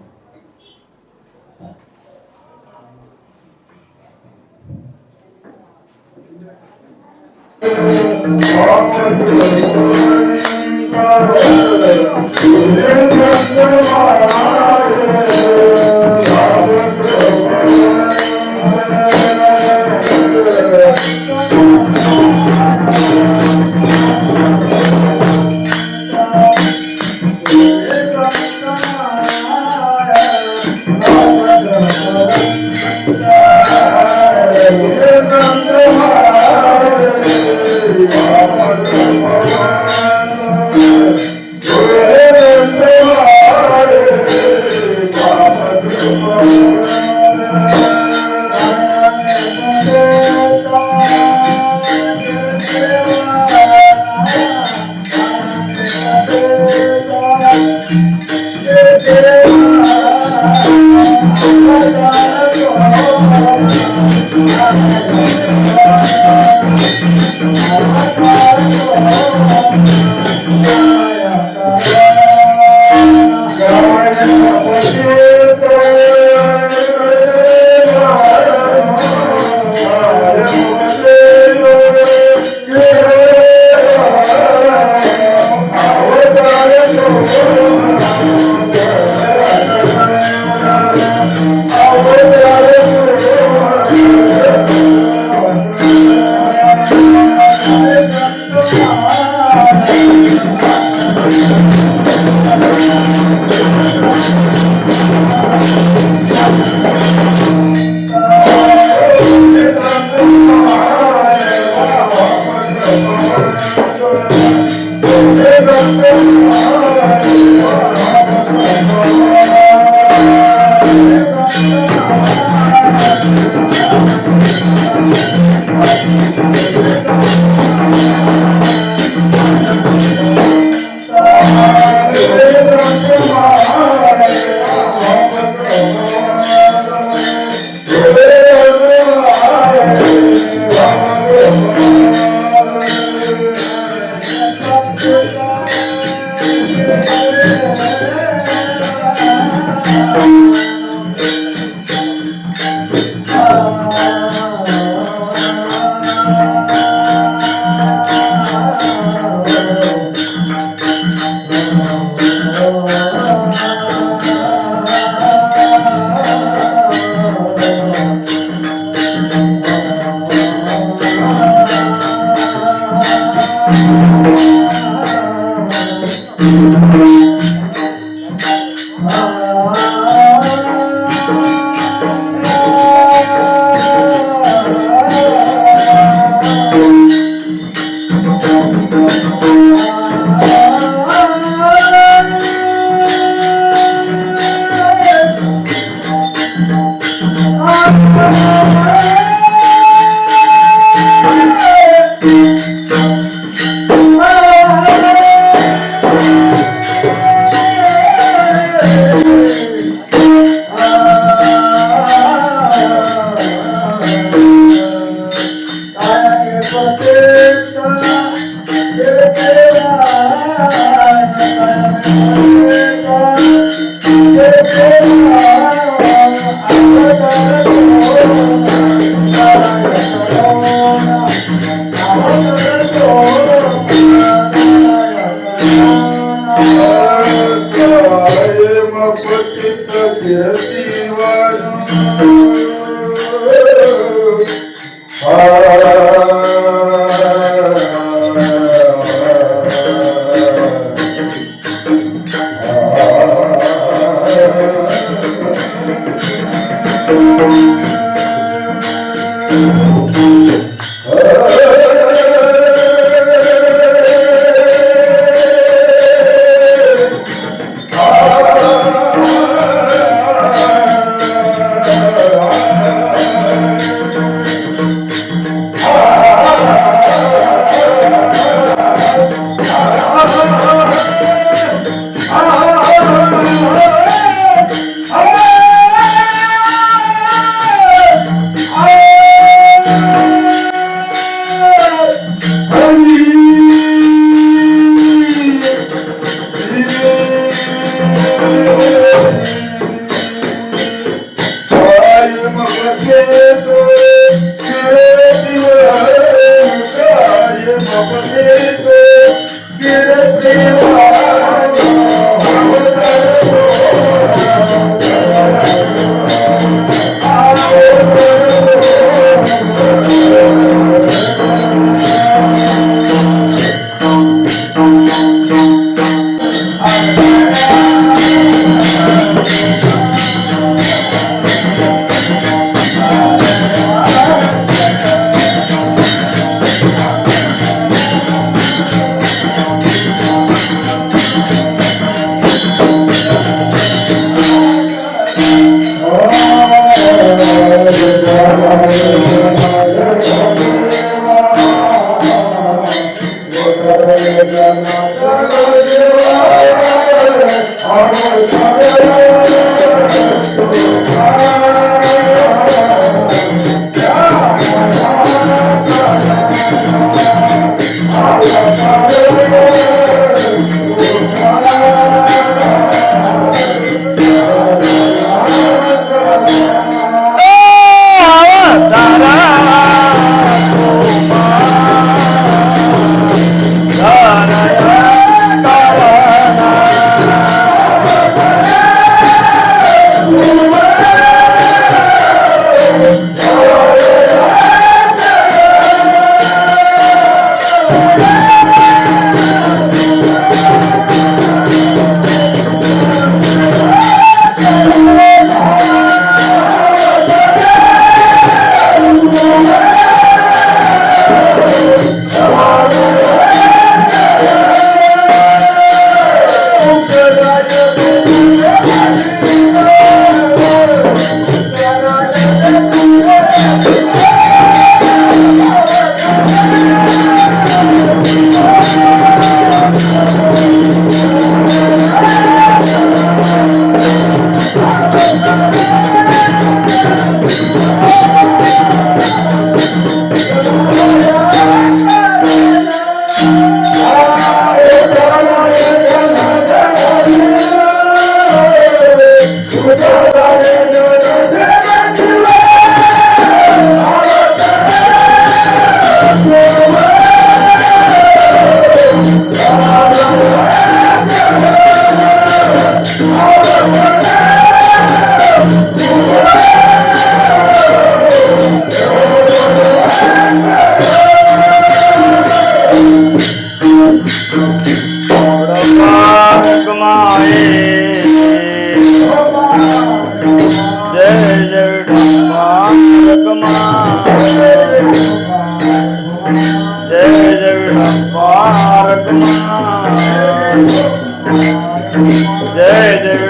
जय जय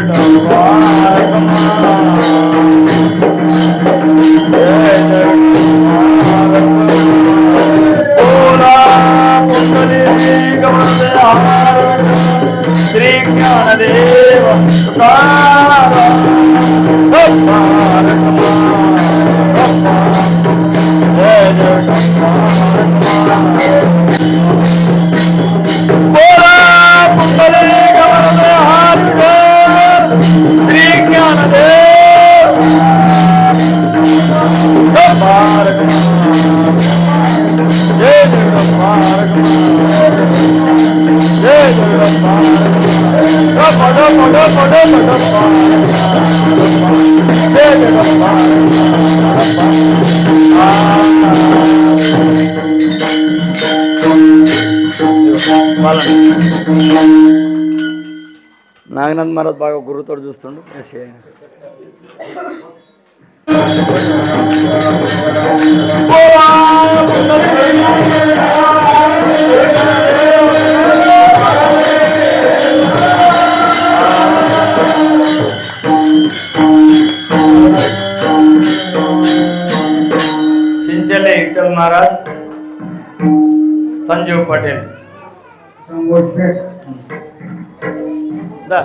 నాగనాథ్ మహారాజ్ బాగా గురుతో చూస్తుండు. చించలే విఠల్ మహారాజ్, సంజీవ్ పటేల్ దా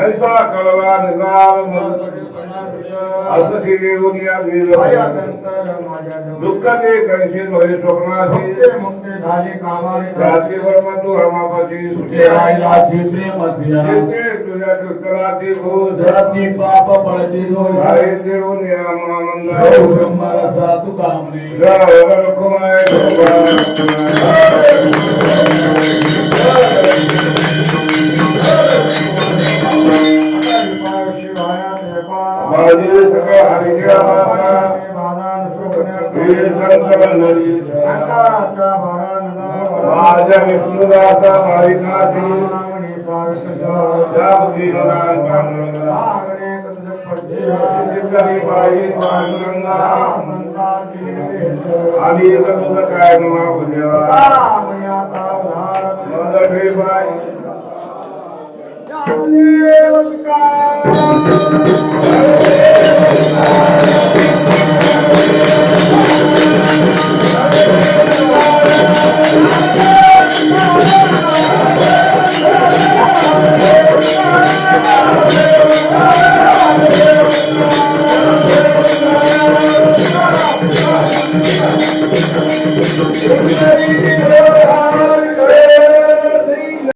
ऐसा कलवा निगार असती दुनिया दुःख ते कणशी भरी स्वप्नासी जाती वर्मतु रमापती सुखे राहिलाची प्रेमसी तुझ्या कृष्णाची भूष रती पाप पळती दोष हरे देऊन आनंद ब्रह्मरसा तू कामने जय कुमार राजा विष्णुदाता मारिकासी आम्ही काय